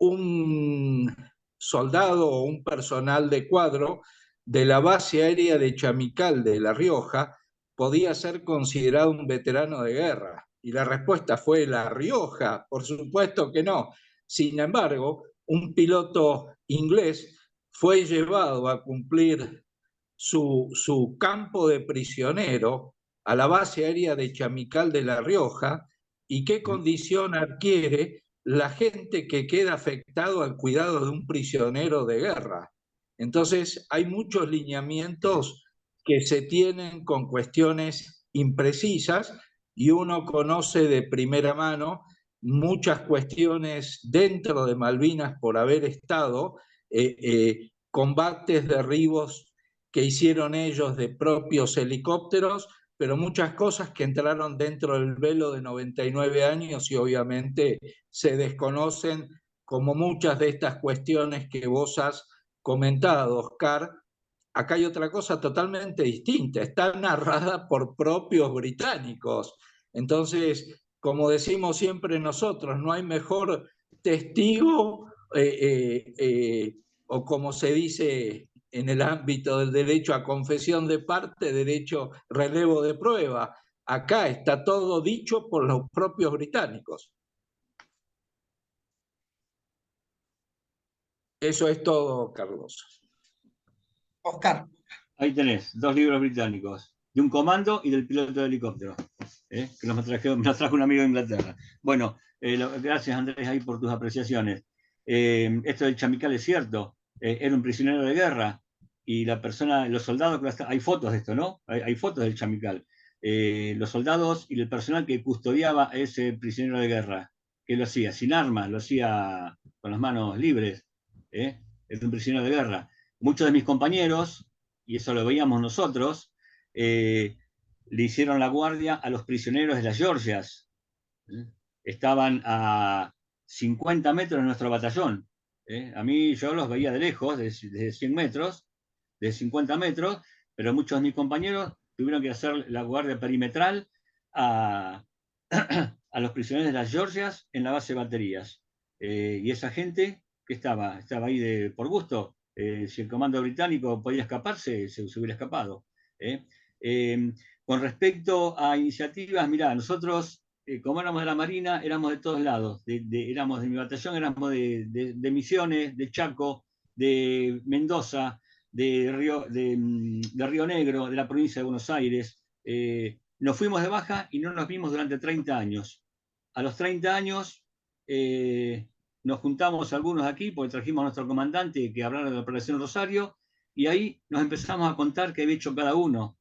un soldado o un personal de cuadro de la base aérea de Chamical de La Rioja podía ser considerado un veterano de guerra. Y la respuesta fue La Rioja, por supuesto que no. Sin embargo, un piloto inglés fue llevado a cumplir su campo de prisionero a la base aérea de Chamical de La Rioja y qué condición adquiere la gente que queda afectado al cuidado de un prisionero de guerra. Entonces, hay muchos lineamientos que se tienen con cuestiones imprecisas y uno conoce de primera mano muchas cuestiones dentro de Malvinas por haber estado, combates, derribos que hicieron ellos de propios helicópteros, pero muchas cosas que entraron dentro del velo de 99 años y obviamente se desconocen, como muchas de estas cuestiones que vos has comentado, Oscar. Acá hay otra cosa totalmente distinta, está narrada por propios británicos. Entonces, como decimos siempre nosotros, no hay mejor testigo o como se dice en el ámbito del derecho a confesión de parte, derecho relevo de prueba. Acá está todo dicho por los propios británicos. Eso es todo, Carlos. Oscar. Ahí tenés, 2 libros británicos, de un comando y del piloto de helicóptero, que me los trajo un amigo de Inglaterra. Bueno, gracias Andrés ahí por tus apreciaciones. Esto del Chamical es cierto, era un prisionero de guerra y la persona, los soldados, hay fotos de esto, ¿no? Hay fotos del Chamical. Los soldados y el personal que custodiaba a ese prisionero de guerra, que lo hacía sin armas, lo hacía con las manos libres, era un prisionero de guerra. Muchos de mis compañeros, y eso lo veíamos nosotros, le hicieron la guardia a los prisioneros de las Georgias. Estaban a 50 metros de nuestro batallón. A mí yo los veía de lejos, desde 100 metros, de 50 metros, pero muchos de mis compañeros tuvieron que hacer la guardia perimetral a, a los prisioneros de las Georgias en la base de baterías. Y esa gente que estaba ahí por gusto. Si el comando británico podía escaparse, se hubiera escapado. Con respecto a iniciativas, mirá, nosotros, como éramos de la Marina, éramos de todos lados. Éramos de mi batallón, éramos de Misiones, de Chaco, de Mendoza, de Río Negro, de la provincia de Buenos Aires. Nos fuimos de baja y no nos vimos durante 30 años. A los 30 años nos juntamos algunos aquí porque trajimos a nuestro comandante que hablara de la Operación Rosario y ahí nos empezamos a contar qué había hecho cada uno,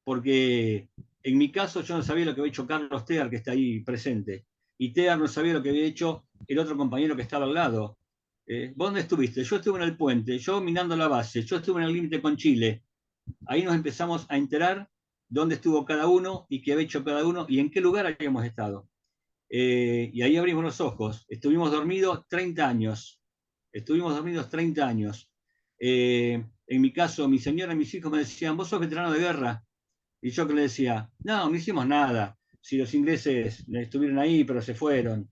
porque En mi caso, yo no sabía lo que había hecho Carlos Tear, que está ahí presente. Y Tear no sabía lo que había hecho el otro compañero que estaba al lado. ¿Vos dónde estuviste? Yo estuve en el puente, yo minando la base, yo estuve en el límite con Chile. Ahí nos empezamos a enterar dónde estuvo cada uno y qué había hecho cada uno y en qué lugar habíamos estado. Y ahí abrimos los ojos. Estuvimos dormidos 30 años. Estuvimos dormidos 30 años. En mi caso, mi señora y mis hijos me decían, vos sos veterano de guerra. Y yo que le decía, no hicimos nada. Si los ingleses estuvieron ahí, pero se fueron.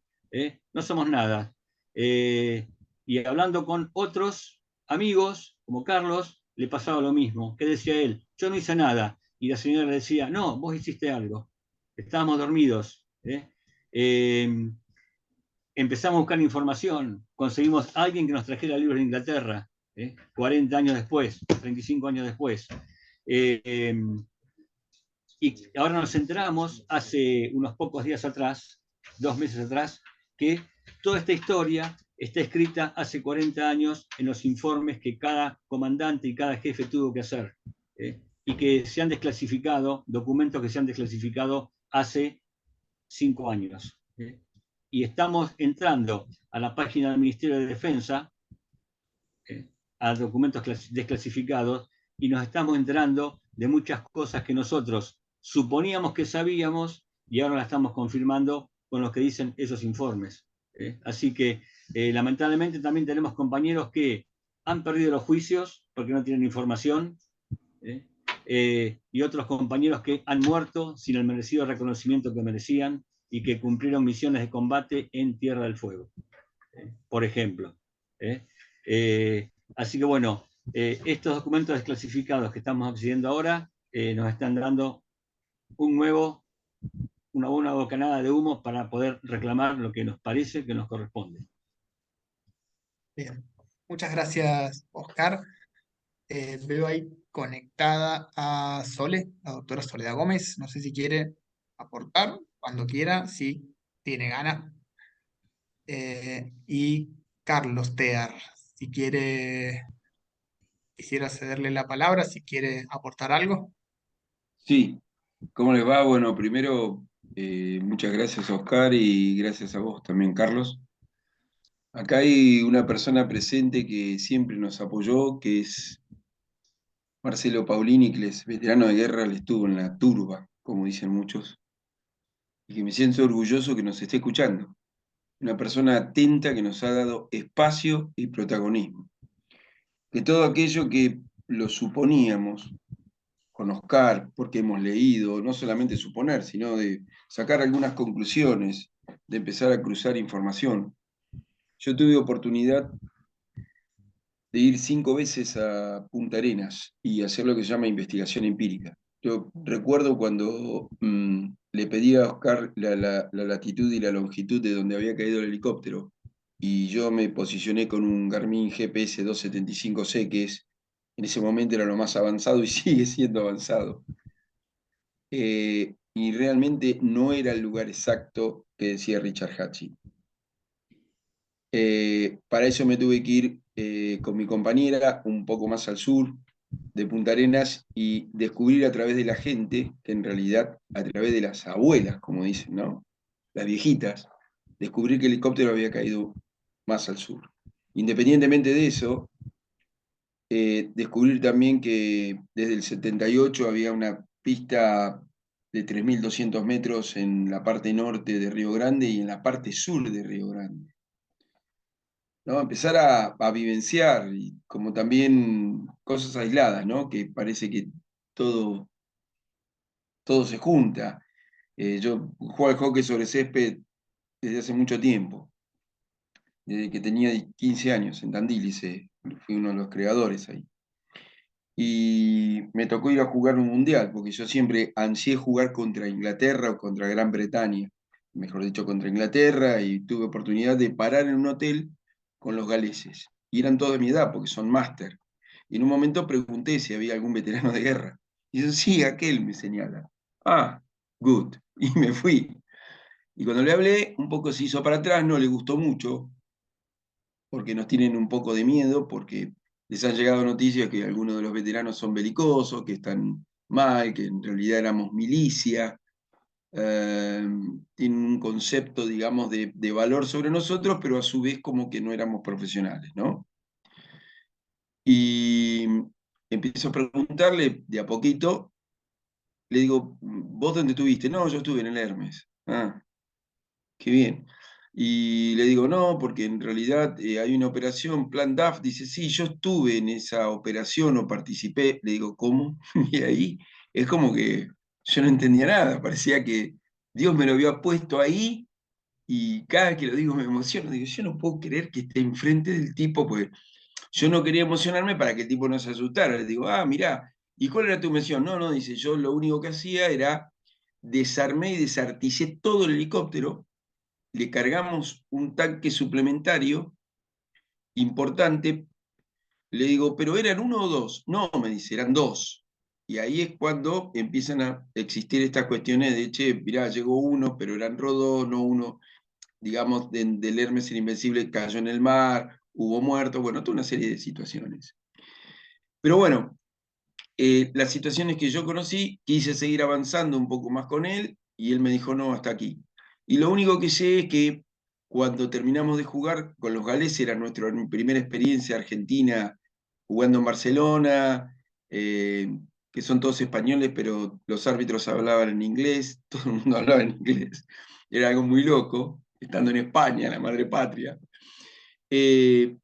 No somos nada. Y hablando con otros amigos, como Carlos, le pasaba lo mismo. ¿Qué decía él? Yo no hice nada. Y la señora le decía, no, vos hiciste algo. Estábamos dormidos. Empezamos a buscar información. Conseguimos a alguien que nos trajera libros de Inglaterra. 40 años después, 35 años después. Y ahora nos enteramos, hace unos pocos días atrás, 2 meses atrás, que toda esta historia está escrita hace 40 años en los informes que cada comandante y cada jefe tuvo que hacer. Y que se han desclasificado, documentos que se han desclasificado hace 5 años. Y estamos entrando a la página del Ministerio de Defensa, a documentos desclasificados, y nos estamos enterando de muchas cosas que nosotros suponíamos que sabíamos y ahora la estamos confirmando con lo que dicen esos informes. Así que lamentablemente también tenemos compañeros que han perdido los juicios porque no tienen información, y otros compañeros que han muerto sin el merecido reconocimiento que merecían y que cumplieron misiones de combate en Tierra del Fuego, por ejemplo. Así que bueno, estos documentos desclasificados que estamos accediendo ahora nos están dando una bocanada de humo para poder reclamar lo que nos parece que nos corresponde. Bien, muchas gracias, Oscar. Veo ahí conectada a Sole, la doctora Soledad Gómez. No sé si quiere aportar, cuando quiera, si tiene ganas. Y Carlos Tear, si quiere, quisiera cederle la palabra, si quiere aportar algo. Sí, ¿cómo les va? Bueno, primero, muchas gracias, Oscar, y gracias a vos también, Carlos. Acá hay una persona presente que siempre nos apoyó, que es Marcelo Paulini, que es veterano de guerra, le estuvo en la turba, como dicen muchos, y que me siento orgulloso que nos esté escuchando. Una persona atenta que nos ha dado espacio y protagonismo. Que todo aquello que lo suponíamos con Oscar, porque hemos leído, no solamente suponer, sino de sacar algunas conclusiones, de empezar a cruzar información. Yo tuve oportunidad de ir 5 veces a Punta Arenas y hacer lo que se llama investigación empírica. Yo recuerdo cuando le pedí a Oscar la latitud y la longitud de donde había caído el helicóptero, y yo me posicioné con un Garmin GPS 275C, que en ese momento era lo más avanzado y sigue siendo avanzado. Y realmente no era el lugar exacto que decía Richard Hatchie. Para eso me tuve que ir con mi compañera un poco más al sur de Punta Arenas y descubrir a través de la gente, que en realidad a través de las abuelas, como dicen, ¿no? Las viejitas, descubrir que el helicóptero había caído más al sur. Independientemente de eso, descubrir también que desde el 78 había una pista de 3.200 metros en la parte norte de Río Grande y en la parte sur de Río Grande, ¿no? Empezar a vivenciar, y como también cosas aisladas, ¿no? Que parece que todo, todo se junta. Yo juego al hockey sobre césped desde hace mucho tiempo, desde que tenía 15 años en Tandil, fui uno de los creadores ahí. Y me tocó ir a jugar un mundial, porque yo siempre ansié jugar contra Inglaterra o contra Gran Bretaña, mejor dicho, contra Inglaterra, y tuve oportunidad de parar en un hotel con los galeses. Y eran todos de mi edad, porque son máster. Y en un momento pregunté si había algún veterano de guerra. Y yo, sí, aquel me señala. Ah, good. Y me fui. Y cuando le hablé, un poco se hizo para atrás, no le gustó mucho, porque nos tienen un poco de miedo, porque les han llegado noticias que algunos de los veteranos son belicosos, que están mal, que en realidad éramos milicia. Tienen un concepto, digamos, de valor sobre nosotros, pero a su vez como que no éramos profesionales, ¿no? Y empiezo a preguntarle de a poquito, le digo, ¿vos dónde estuviste? No, yo estuve en el Hermes. Ah, qué bien. Y le digo, no, porque en realidad hay una operación, Plan DAF. Dice, sí, yo estuve en esa operación o participé. Le digo, ¿cómo? Y ahí es como que yo no entendía nada. Parecía que Dios me lo había puesto ahí y cada vez que lo digo me emociono. Digo, yo no puedo creer que esté enfrente del tipo, pues yo no quería emocionarme para que el tipo no se asustara. Le digo, ah, mirá, ¿y cuál era tu misión? No, no, dice, yo lo único que hacía era desarmé y desarticé todo el helicóptero, le cargamos un tanque suplementario importante. Le digo, ¿pero eran uno o dos? No, me dice, eran dos. Y ahí es cuando empiezan a existir estas cuestiones de, che, mirá, llegó uno, pero eran rodos, no uno, digamos, del Hermes el Invencible cayó en el mar, hubo muertos, bueno, toda una serie de situaciones. Pero bueno, las situaciones que yo conocí, quise seguir avanzando un poco más con él y él me dijo, no, hasta aquí. Y lo único que sé es que cuando terminamos de jugar con los galeses, era nuestra primera experiencia argentina jugando en Barcelona, que son todos españoles, pero los árbitros hablaban en inglés, todo el mundo hablaba en inglés. Era algo muy loco, estando en España, la madre patria. Eh,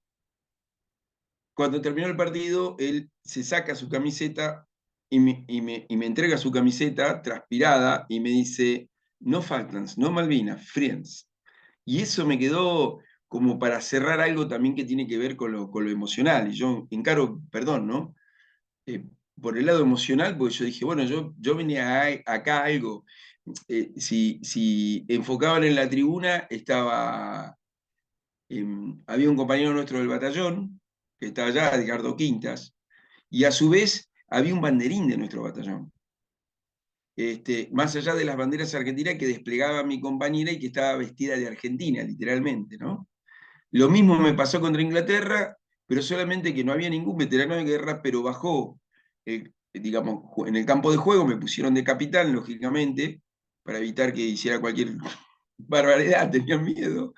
Cuando terminó el partido, él se saca su camiseta y me entrega su camiseta transpirada y me dice, no Falklands, no Malvinas, Friends. Y eso me quedó como para cerrar algo también que tiene que ver con lo emocional. Y yo encaro, perdón, ¿no? Eh, por el lado emocional, porque yo dije, bueno, yo venía acá a algo. Si enfocaban en la tribuna, había un compañero nuestro del batallón, que estaba allá, Edgardo Quintas, y a su vez había un banderín de nuestro batallón. Más allá de las banderas argentinas que desplegaba mi compañera y que estaba vestida de Argentina, literalmente, ¿no? Lo mismo me pasó contra Inglaterra, pero solamente que no había ningún veterano de guerra, pero bajó, digamos, en el campo de juego, me pusieron de capitán, lógicamente, para evitar que hiciera cualquier barbaridad, tenían miedo.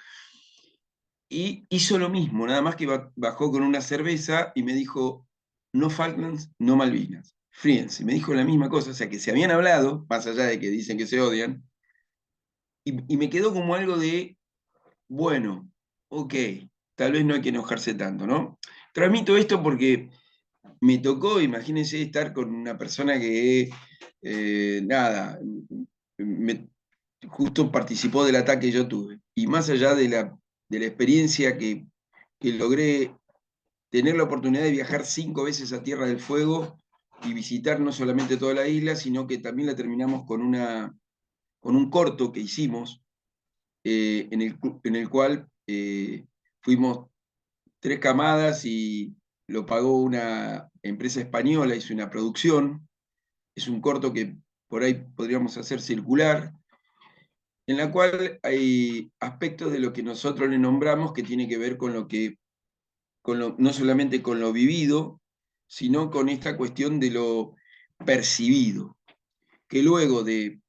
Y hizo lo mismo, nada más que bajó con una cerveza y me dijo, no Falklands, no Malvinas, Friends. Y me dijo la misma cosa, o sea que se habían hablado, más allá de que dicen que se odian, y me quedó como algo de, bueno, ok, tal vez no hay que enojarse tanto, ¿no? Transmito esto porque me tocó, imagínense, estar con una persona que, nada, me- justo participó del ataque que yo tuve. Y más allá de la experiencia que logré tener la oportunidad de viajar 5 veces a Tierra del Fuego y visitar no solamente toda la isla, sino que también la terminamos con un corto que hicimos, en el cual fuimos 3 camadas y lo pagó una empresa española, hizo una producción. Es un corto que por ahí podríamos hacer circular, en la cual hay aspectos de lo que nosotros le nombramos que tiene que ver con lo que no solamente con lo vivido, sino con esta cuestión de lo percibido, que luego de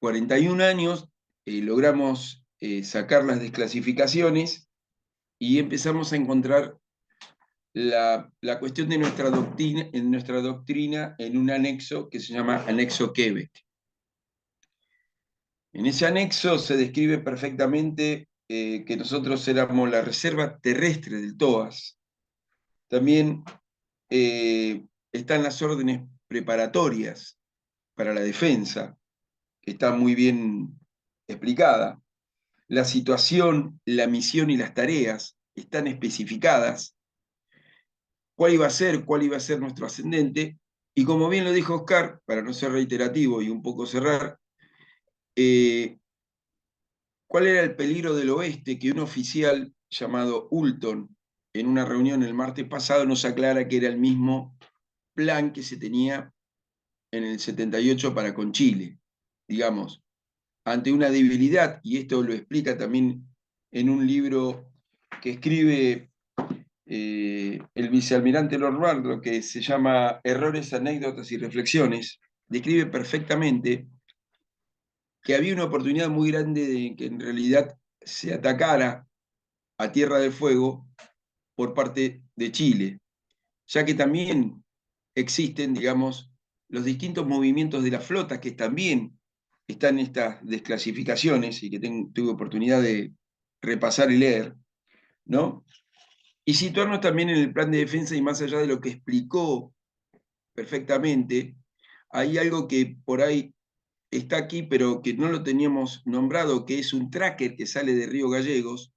41 años logramos sacar las desclasificaciones y empezamos a encontrar la cuestión de nuestra doctrina en un anexo que se llama Anexo Quebec. En ese anexo se describe perfectamente que nosotros éramos la reserva terrestre del TOAS. También están las órdenes preparatorias para la defensa, que está muy bien explicada. La situación, la misión y las tareas están especificadas. Cuál iba a ser nuestro ascendente. Y como bien lo dijo Oscar, para no ser reiterativo y un poco cerrar, ¿cuál era el peligro del oeste? Que un oficial llamado Hulton, en una reunión el martes pasado, nos aclara que era el mismo plan que se tenía en el 78 para con Chile. Digamos, ante una debilidad, y esto lo explica también en un libro que escribe el vicealmirante Lord Bardlow, que se llama Errores, anécdotas y reflexiones, describe perfectamente que había una oportunidad muy grande de que en realidad se atacara a Tierra del Fuego por parte de Chile, ya que también existen, digamos, los distintos movimientos de la flota que también están en estas desclasificaciones y que tuve oportunidad de repasar y leer, ¿no? Y situarnos también en el plan de defensa y más allá de lo que explicó perfectamente, hay algo que por ahí está aquí, pero que no lo teníamos nombrado, que es un tracker que sale de Río Gallegos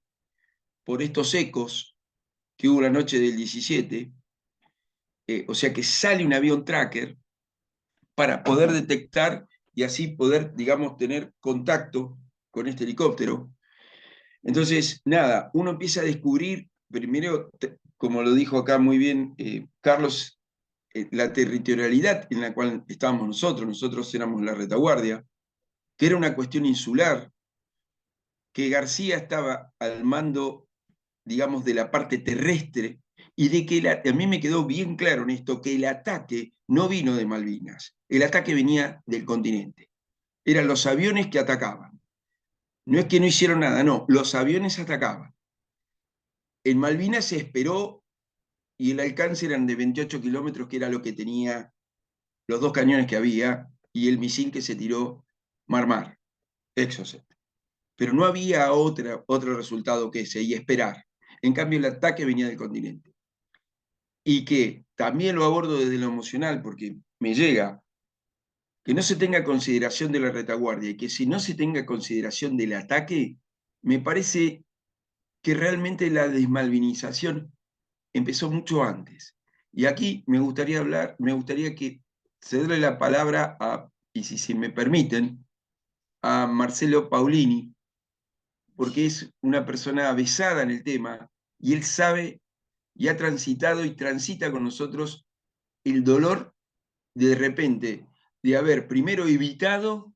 por estos ecos que hubo la noche del 17, o sea que sale un avión tracker para poder detectar y así poder, digamos, tener contacto con este helicóptero. Entonces, nada, uno empieza a descubrir, primero, como lo dijo acá muy bien Carlos, la territorialidad en la cual estábamos nosotros éramos la retaguardia, que era una cuestión insular, que García estaba al mando, digamos, de la parte terrestre, y de que a mí me quedó bien claro en esto, que el ataque no vino de Malvinas, el ataque venía del continente. Eran los aviones que atacaban. No es que no hicieron nada, no, los aviones atacaban. En Malvinas se esperó y el alcance eran de 28 kilómetros, que era lo que tenía los dos cañones que había y el misil que se tiró mar-mar, Exocet. Pero no había otro resultado que ese, y esperar. En cambio, el ataque venía del continente. Y que también lo abordo desde lo emocional, porque me llega que no se tenga consideración de la retaguardia y que si no se tenga consideración del ataque, me parece que realmente la desmalvinización empezó mucho antes. Y aquí me gustaría que cederle la palabra a, y si me permiten, a Marcelo Paulini, porque es una persona avesada en el tema y él sabe y ha transitado y transita con nosotros el dolor de repente de haber primero evitado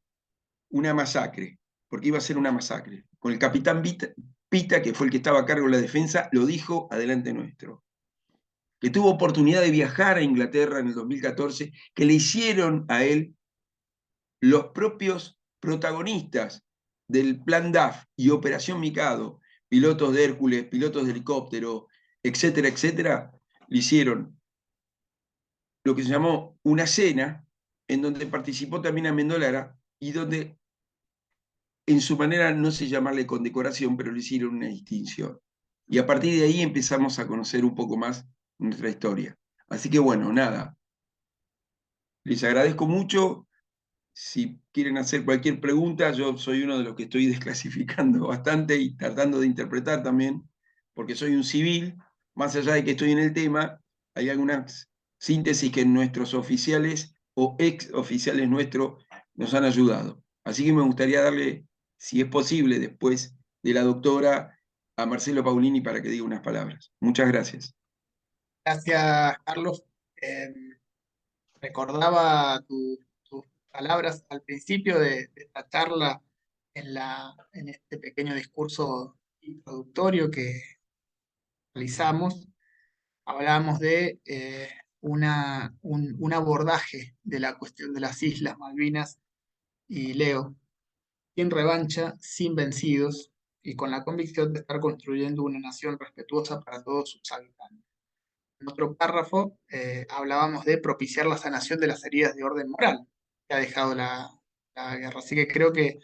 una masacre, porque iba a ser una masacre. Con el capitán Pita, que fue el que estaba a cargo de la defensa, lo dijo adelante nuestro. Que tuvo oportunidad de viajar a Inglaterra en el 2014, que le hicieron a él los propios protagonistas del Plan DAF y Operación Mikado, pilotos de Hércules, pilotos de helicóptero, etcétera, etcétera, le hicieron lo que se llamó una cena, en donde participó también Amendolara, y donde en su manera no sé llamarle condecoración, pero le hicieron una distinción. Y a partir de ahí empezamos a conocer un poco más nuestra historia. Así que bueno, nada, les agradezco mucho. Si quieren hacer cualquier pregunta, yo soy uno de los que estoy desclasificando bastante y tratando de interpretar también, porque soy un civil, más allá de que estoy en el tema, hay algunas síntesis que nuestros oficiales o ex oficiales nuestros nos han ayudado. Así que me gustaría darle, si es posible, después de la doctora, a Marcelo Paulini para que diga unas palabras. Muchas gracias. Gracias, Carlos. Eh, Recordaba tus palabras al principio de esta charla en este pequeño discurso introductorio que realizamos. Hablábamos de un abordaje de la cuestión de las Islas Malvinas y Leo, sin revancha, sin vencidos y con la convicción de estar construyendo una nación respetuosa para todos sus habitantes. En otro párrafo hablábamos de propiciar la sanación de las heridas de orden moral que ha dejado la guerra. Así que creo que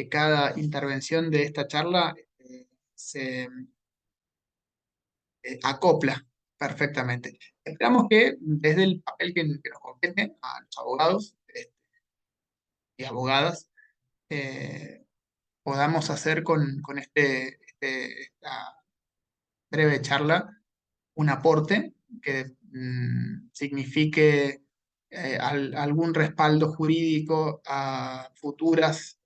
cada intervención de esta charla se acopla perfectamente. Esperamos que desde el papel que nos compete a los abogados y abogadas, podamos hacer con esta breve charla un aporte que signifique algún respaldo jurídico a futuras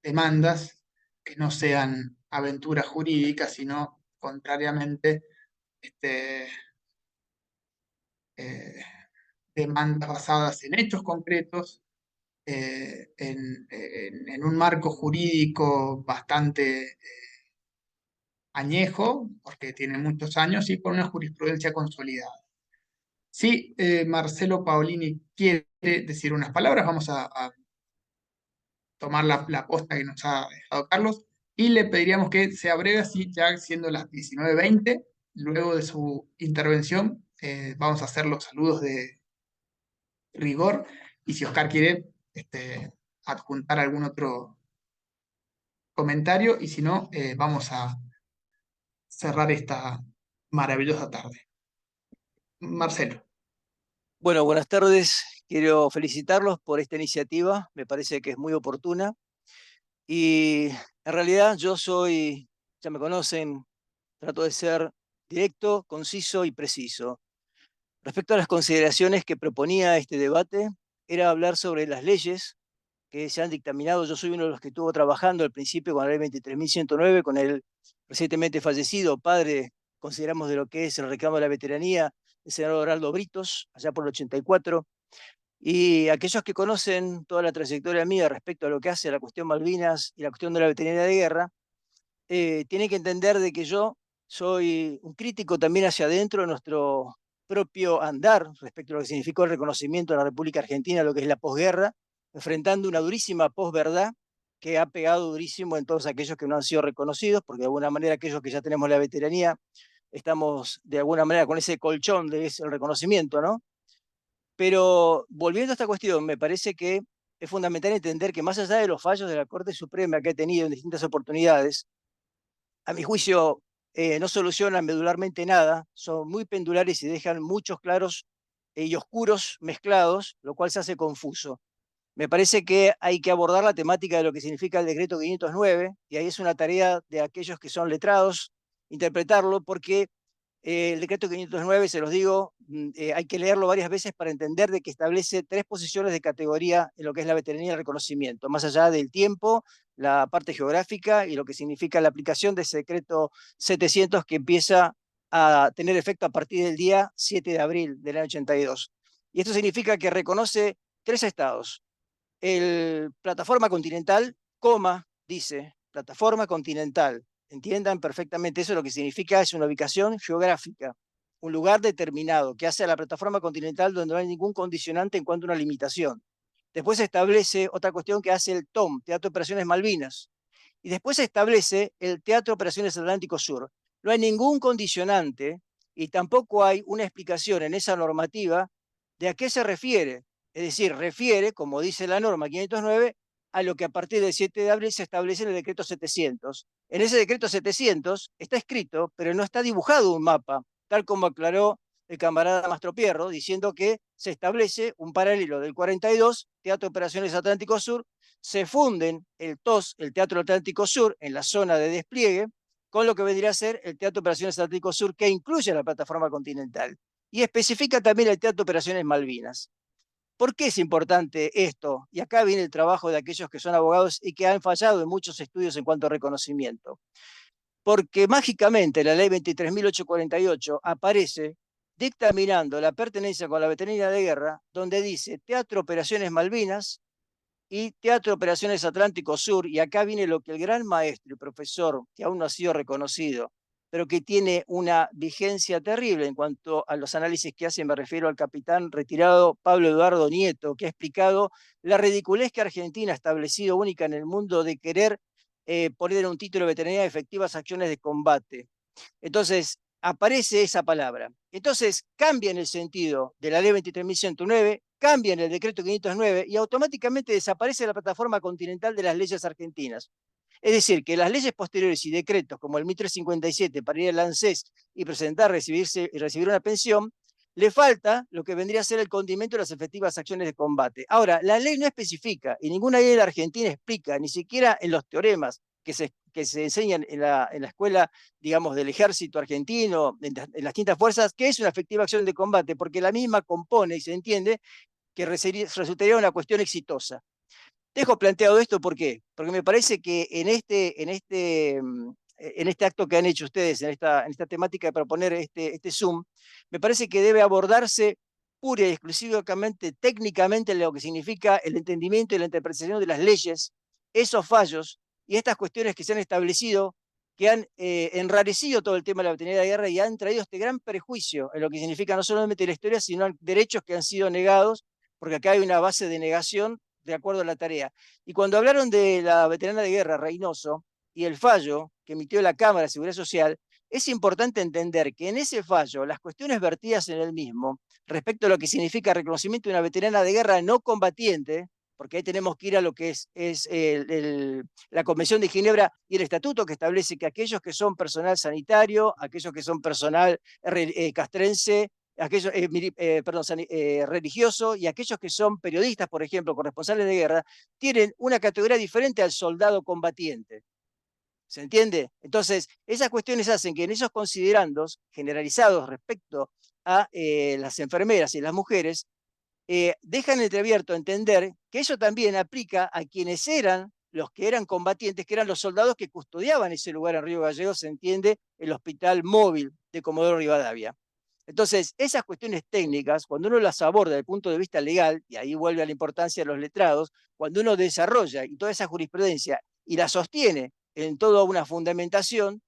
demandas que no sean aventuras jurídicas, sino contrariamente este, eh, demandas basadas en hechos concretos, en un marco jurídico bastante añejo, porque tiene muchos años, y con una jurisprudencia consolidada. Si Marcelo Paolini quiere decir unas palabras, vamos a tomar la posta que nos ha dejado Carlos, y le pediríamos que sea breve, así ya siendo las 19:20, luego de su intervención, vamos a hacer los saludos de rigor, y si Oscar quiere adjuntar algún otro comentario, y si no, vamos a cerrar esta maravillosa tarde. Marcelo. Bueno, buenas tardes. Quiero felicitarlos por esta iniciativa. Me parece que es muy oportuna. Y en realidad yo soy, ya me conocen, trato de ser directo, conciso y preciso. Respecto a las consideraciones que proponía este debate, era hablar sobre las leyes que se han dictaminado. Yo soy uno de los que estuvo trabajando al principio con la ley 23.109, con el recientemente fallecido padre, consideramos, de lo que es el reclamo de la veteranía, el senador Heraldo Britos, allá por el 84. Y aquellos que conocen toda la trayectoria mía respecto a lo que hace a la cuestión Malvinas y la cuestión de la veteranía de guerra, tienen que entender de que yo soy un crítico también hacia adentro de nuestro propio andar respecto a lo que significó el reconocimiento de la República Argentina, lo que es la posguerra, enfrentando una durísima posverdad que ha pegado durísimo en todos aquellos que no han sido reconocidos, porque de alguna manera aquellos que ya tenemos la veteranía estamos de alguna manera con ese colchón de ese reconocimiento, ¿no? Pero volviendo a esta cuestión, me parece que es fundamental entender que más allá de los fallos de la Corte Suprema que ha tenido en distintas oportunidades, a mi juicio no solucionan medularmente nada, son muy pendulares y dejan muchos claros y oscuros mezclados, lo cual se hace confuso. Me parece que hay que abordar la temática de lo que significa el decreto 509, y ahí es una tarea de aquellos que son letrados interpretarlo, porque el decreto 509, se los digo, hay que leerlo varias veces para entender de que establece 3 posiciones de categoría en lo que es la veteranía y el reconocimiento, más allá del tiempo, la parte geográfica y lo que significa la aplicación de ese decreto 700 que empieza a tener efecto a partir del día 7 de abril del año 82. Y esto significa que reconoce 3 estados. El plataforma continental, dice, plataforma continental. Entiendan perfectamente eso, lo que significa es una ubicación geográfica, un lugar determinado que hace a la plataforma continental donde no hay ningún condicionante en cuanto a una limitación. Después se establece otra cuestión que hace el TOM, Teatro de Operaciones Malvinas. Y después se establece el Teatro de Operaciones Atlántico Sur. No hay ningún condicionante y tampoco hay una explicación en esa normativa de a qué se refiere. Es decir, refiere, como dice la norma 509, a lo que a partir del 7 de abril se establece en el decreto 700. En ese decreto 700 está escrito, pero no está dibujado un mapa, tal como aclaró el camarada Mastropierro, diciendo que se establece un paralelo del 42, Teatro de Operaciones Atlántico Sur, se funden el TOS, el Teatro Atlántico Sur, en la zona de despliegue, con lo que vendría a ser el Teatro de Operaciones Atlántico Sur, que incluye la plataforma continental. Y especifica también el Teatro de Operaciones Malvinas. ¿Por qué es importante esto? Y acá viene el trabajo de aquellos que son abogados y que han fallado en muchos estudios en cuanto a reconocimiento. Porque mágicamente la ley 23.848 aparece dictaminando la pertenencia con la veteranía de guerra, donde dice Teatro Operaciones Malvinas y Teatro Operaciones Atlántico Sur, y acá viene lo que el gran maestro y profesor, que aún no ha sido reconocido, pero que tiene una vigencia terrible en cuanto a los análisis que hace, me refiero al capitán retirado Pablo Eduardo Nieto, que ha explicado la ridiculez que Argentina ha establecido única en el mundo de querer poner en un título de veteranía de efectivas acciones de combate. Entonces, aparece esa palabra. Entonces, cambia en el sentido de la ley 23.109, cambia en el decreto 509 y automáticamente desaparece la plataforma continental de las leyes argentinas. Es decir, que las leyes posteriores y decretos, como el 1357 para ir al ANSES y presentar, recibir una pensión, le falta lo que vendría a ser el condimento de las efectivas acciones de combate. Ahora, la ley no especifica, y ninguna ley de la Argentina explica, ni siquiera en los teoremas que se enseñan en la escuela, digamos, del ejército argentino, en las distintas fuerzas, qué es una efectiva acción de combate, porque la misma compone y se entiende que resultaría una cuestión exitosa. Dejo planteado esto, ¿por qué? Porque me parece que en este acto que han hecho ustedes, en esta temática de proponer este Zoom, me parece que debe abordarse pura y exclusivamente técnicamente lo que significa el entendimiento y la interpretación de las leyes, esos fallos y estas cuestiones que se han establecido que han enrarecido todo el tema de la veterinaria de guerra y han traído este gran prejuicio en lo que significa no solamente la historia, sino derechos que han sido negados, porque acá hay una base de negación de acuerdo a la tarea. Y cuando hablaron de la veterana de guerra, Reynoso, y el fallo que emitió la Cámara de Seguridad Social, es importante entender que en ese fallo las cuestiones vertidas en el mismo, respecto a lo que significa el reconocimiento de una veterana de guerra no combatiente, porque ahí tenemos que ir a lo que es la Convención de Ginebra y el estatuto que establece que aquellos que son personal sanitario, aquellos que son personal castrense, aquellos, religioso y aquellos que son periodistas, por ejemplo, corresponsales de guerra, tienen una categoría diferente al soldado combatiente. ¿Se entiende? Entonces, esas cuestiones hacen que en esos considerandos generalizados respecto a las enfermeras y las mujeres, dejan entreabierto entender que eso también aplica a quienes eran los que eran combatientes, que eran los soldados que custodiaban ese lugar en Río Gallegos, se entiende, el hospital móvil de Comodoro Rivadavia. Entonces, esas cuestiones técnicas, cuando uno las aborda desde el punto de vista legal, y ahí vuelve a la importancia de los letrados, cuando uno desarrolla y toda esa jurisprudencia y la sostiene en toda una fundamentación,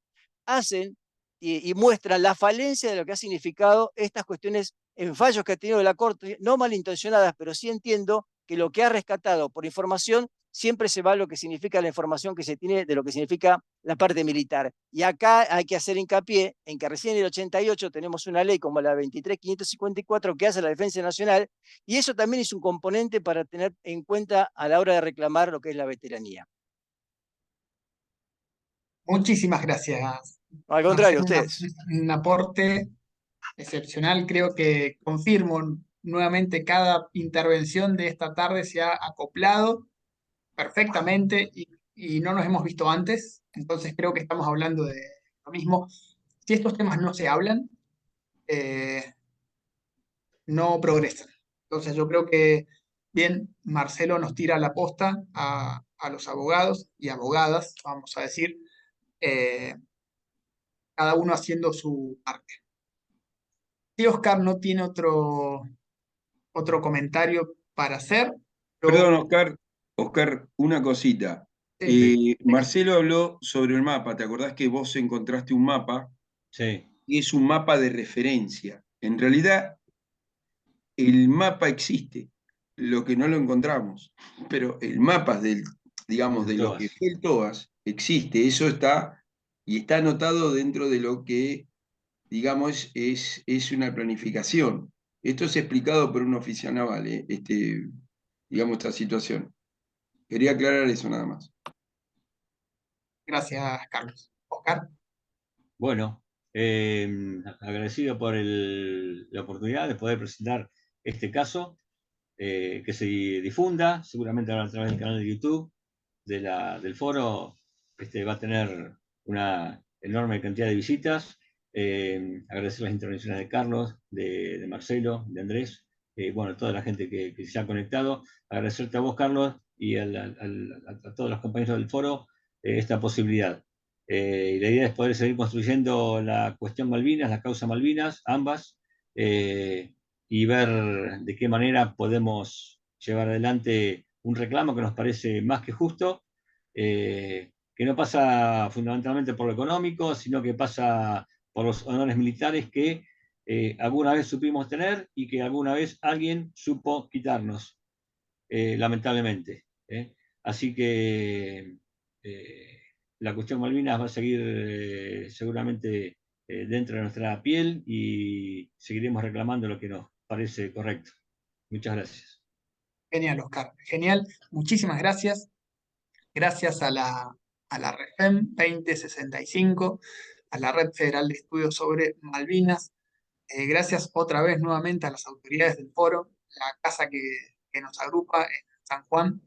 hacen y muestran la falencia de lo que ha significado estas cuestiones en fallos que ha tenido la Corte, no malintencionadas, pero sí entiendo que lo que ha rescatado por información siempre se va a lo que significa la información que se tiene de lo que significa la parte militar. Y acá hay que hacer hincapié en que recién en el 88 tenemos una ley como la 23.554 que hace la defensa nacional, y eso también es un componente para tener en cuenta a la hora de reclamar lo que es la veteranía. Muchísimas gracias, Al contrario, Marcelo. ustedes. Un aporte excepcional. Creo que confirmo nuevamente cada intervención de esta tarde se ha acoplado perfectamente y no nos hemos visto antes. Entonces creo que estamos hablando de lo mismo. Si estos temas no se hablan, no progresan. Entonces yo creo que, bien, Marcelo nos tira la posta a los abogados y abogadas, vamos a decir, cada uno haciendo su parte. Si Oscar no tiene otro comentario para hacer, Perdón, Oscar, una cosita. sí, Marcelo habló sobre el mapa. ¿Te acordás que vos encontraste un mapa? Sí, Y es un mapa de referencia. En realidad, el mapa existe, lo que no lo encontramos. Pero el mapa digamos, del de lo que TOAS. fue el TOAS existe. Eso está, y está anotado dentro de lo que, digamos, es una planificación. Esto es explicado por un oficial naval, digamos, esta situación. Quería aclarar eso nada más. gracias, Carlos. Oscar, Bueno, agradecido por la oportunidad de poder presentar este caso, que se difunda, seguramente ahora a través del canal de YouTube del foro, va a tener una enorme cantidad de visitas. Agradecer las intervenciones de Carlos, de Marcelo, de Andrés, bueno, toda la gente que se ha conectado. Agradecerte a vos, Carlos, y a todos los compañeros del foro esta posibilidad. Y la idea es poder seguir construyendo la cuestión Malvinas, la causa Malvinas, ambas, y ver de qué manera podemos llevar adelante un reclamo que nos parece más que justo, que no pasa fundamentalmente por lo económico, sino que pasa por los honores militares que alguna vez supimos tener y que alguna vez alguien supo quitarnos, lamentablemente. Así que la cuestión Malvinas va a seguir seguramente dentro de nuestra piel y seguiremos reclamando lo que nos parece correcto. Muchas gracias. genial, Oscar. Genial. Muchísimas gracias. Gracias a la REFEM 2065, a la Red Federal de Estudios sobre Malvinas. Gracias otra vez nuevamente a las autoridades del foro, la casa que nos agrupa en San Juan.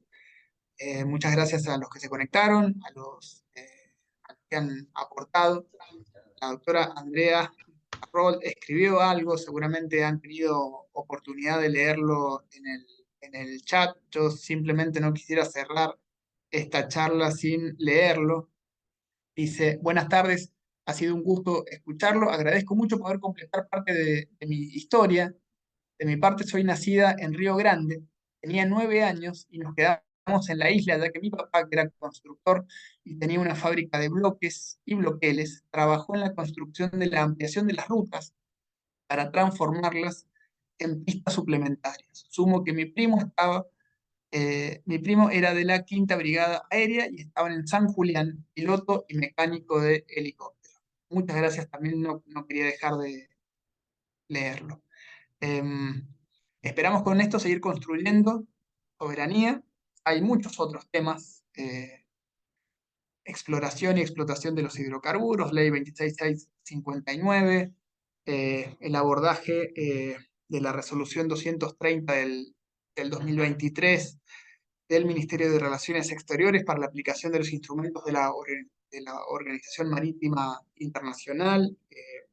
Muchas gracias a los que se conectaron, a los que han aportado. La doctora Andrea Roll escribió algo, seguramente han tenido oportunidad de leerlo en el chat. Yo simplemente no quisiera cerrar esta charla sin leerlo. Dice, buenas tardes, ha sido un gusto escucharlo, agradezco mucho poder completar parte de mi historia. De mi parte soy nacida en Río Grande, tenía 9 años y nos quedamos en la isla, ya que mi papá, que era constructor y tenía una fábrica de bloques y bloqueles, trabajó en la construcción de la ampliación de las rutas para transformarlas en pistas suplementarias. Sumo que mi primo era de la Quinta Brigada Aérea y estaban en San Julián, piloto y mecánico de helicóptero. Muchas gracias, también no quería dejar de leerlo. Esperamos con esto seguir construyendo soberanía. Hay muchos otros temas, exploración y explotación de los hidrocarburos, ley 26659, el abordaje de la resolución 230 del 2023 del Ministerio de Relaciones Exteriores para la aplicación de los instrumentos de la Organización Marítima Internacional.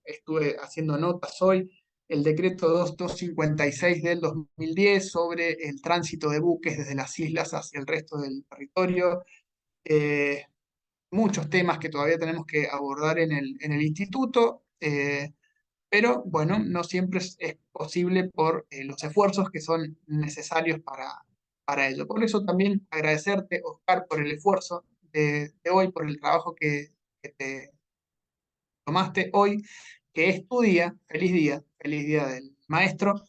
Estuve haciendo notas hoy. El decreto 2256 del 2010 sobre el tránsito de buques desde las islas hacia el resto del territorio. Muchos temas que todavía tenemos que abordar en el instituto, pero bueno, no siempre es posible por los esfuerzos que son necesarios para ello. Por eso también agradecerte, Oscar, por el esfuerzo de hoy, por el trabajo que te tomaste hoy, que es tu día, feliz día del maestro,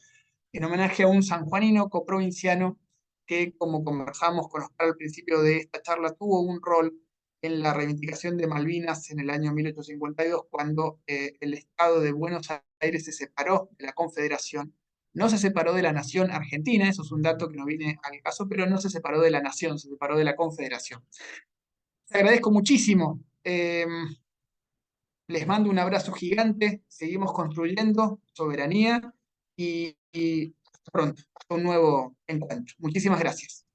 en homenaje a un sanjuanino coprovinciano que, como conversamos con Oscar al principio de esta charla, tuvo un rol en la reivindicación de Malvinas en el año 1852, cuando el Estado de Buenos Aires se separó de la Confederación. No se separó de la nación argentina, eso es un dato que no viene al caso, pero no se separó de la nación, se separó de la Confederación. Te agradezco muchísimo. Les mando un abrazo gigante, seguimos construyendo soberanía y hasta pronto, hasta un nuevo encuentro. Muchísimas gracias.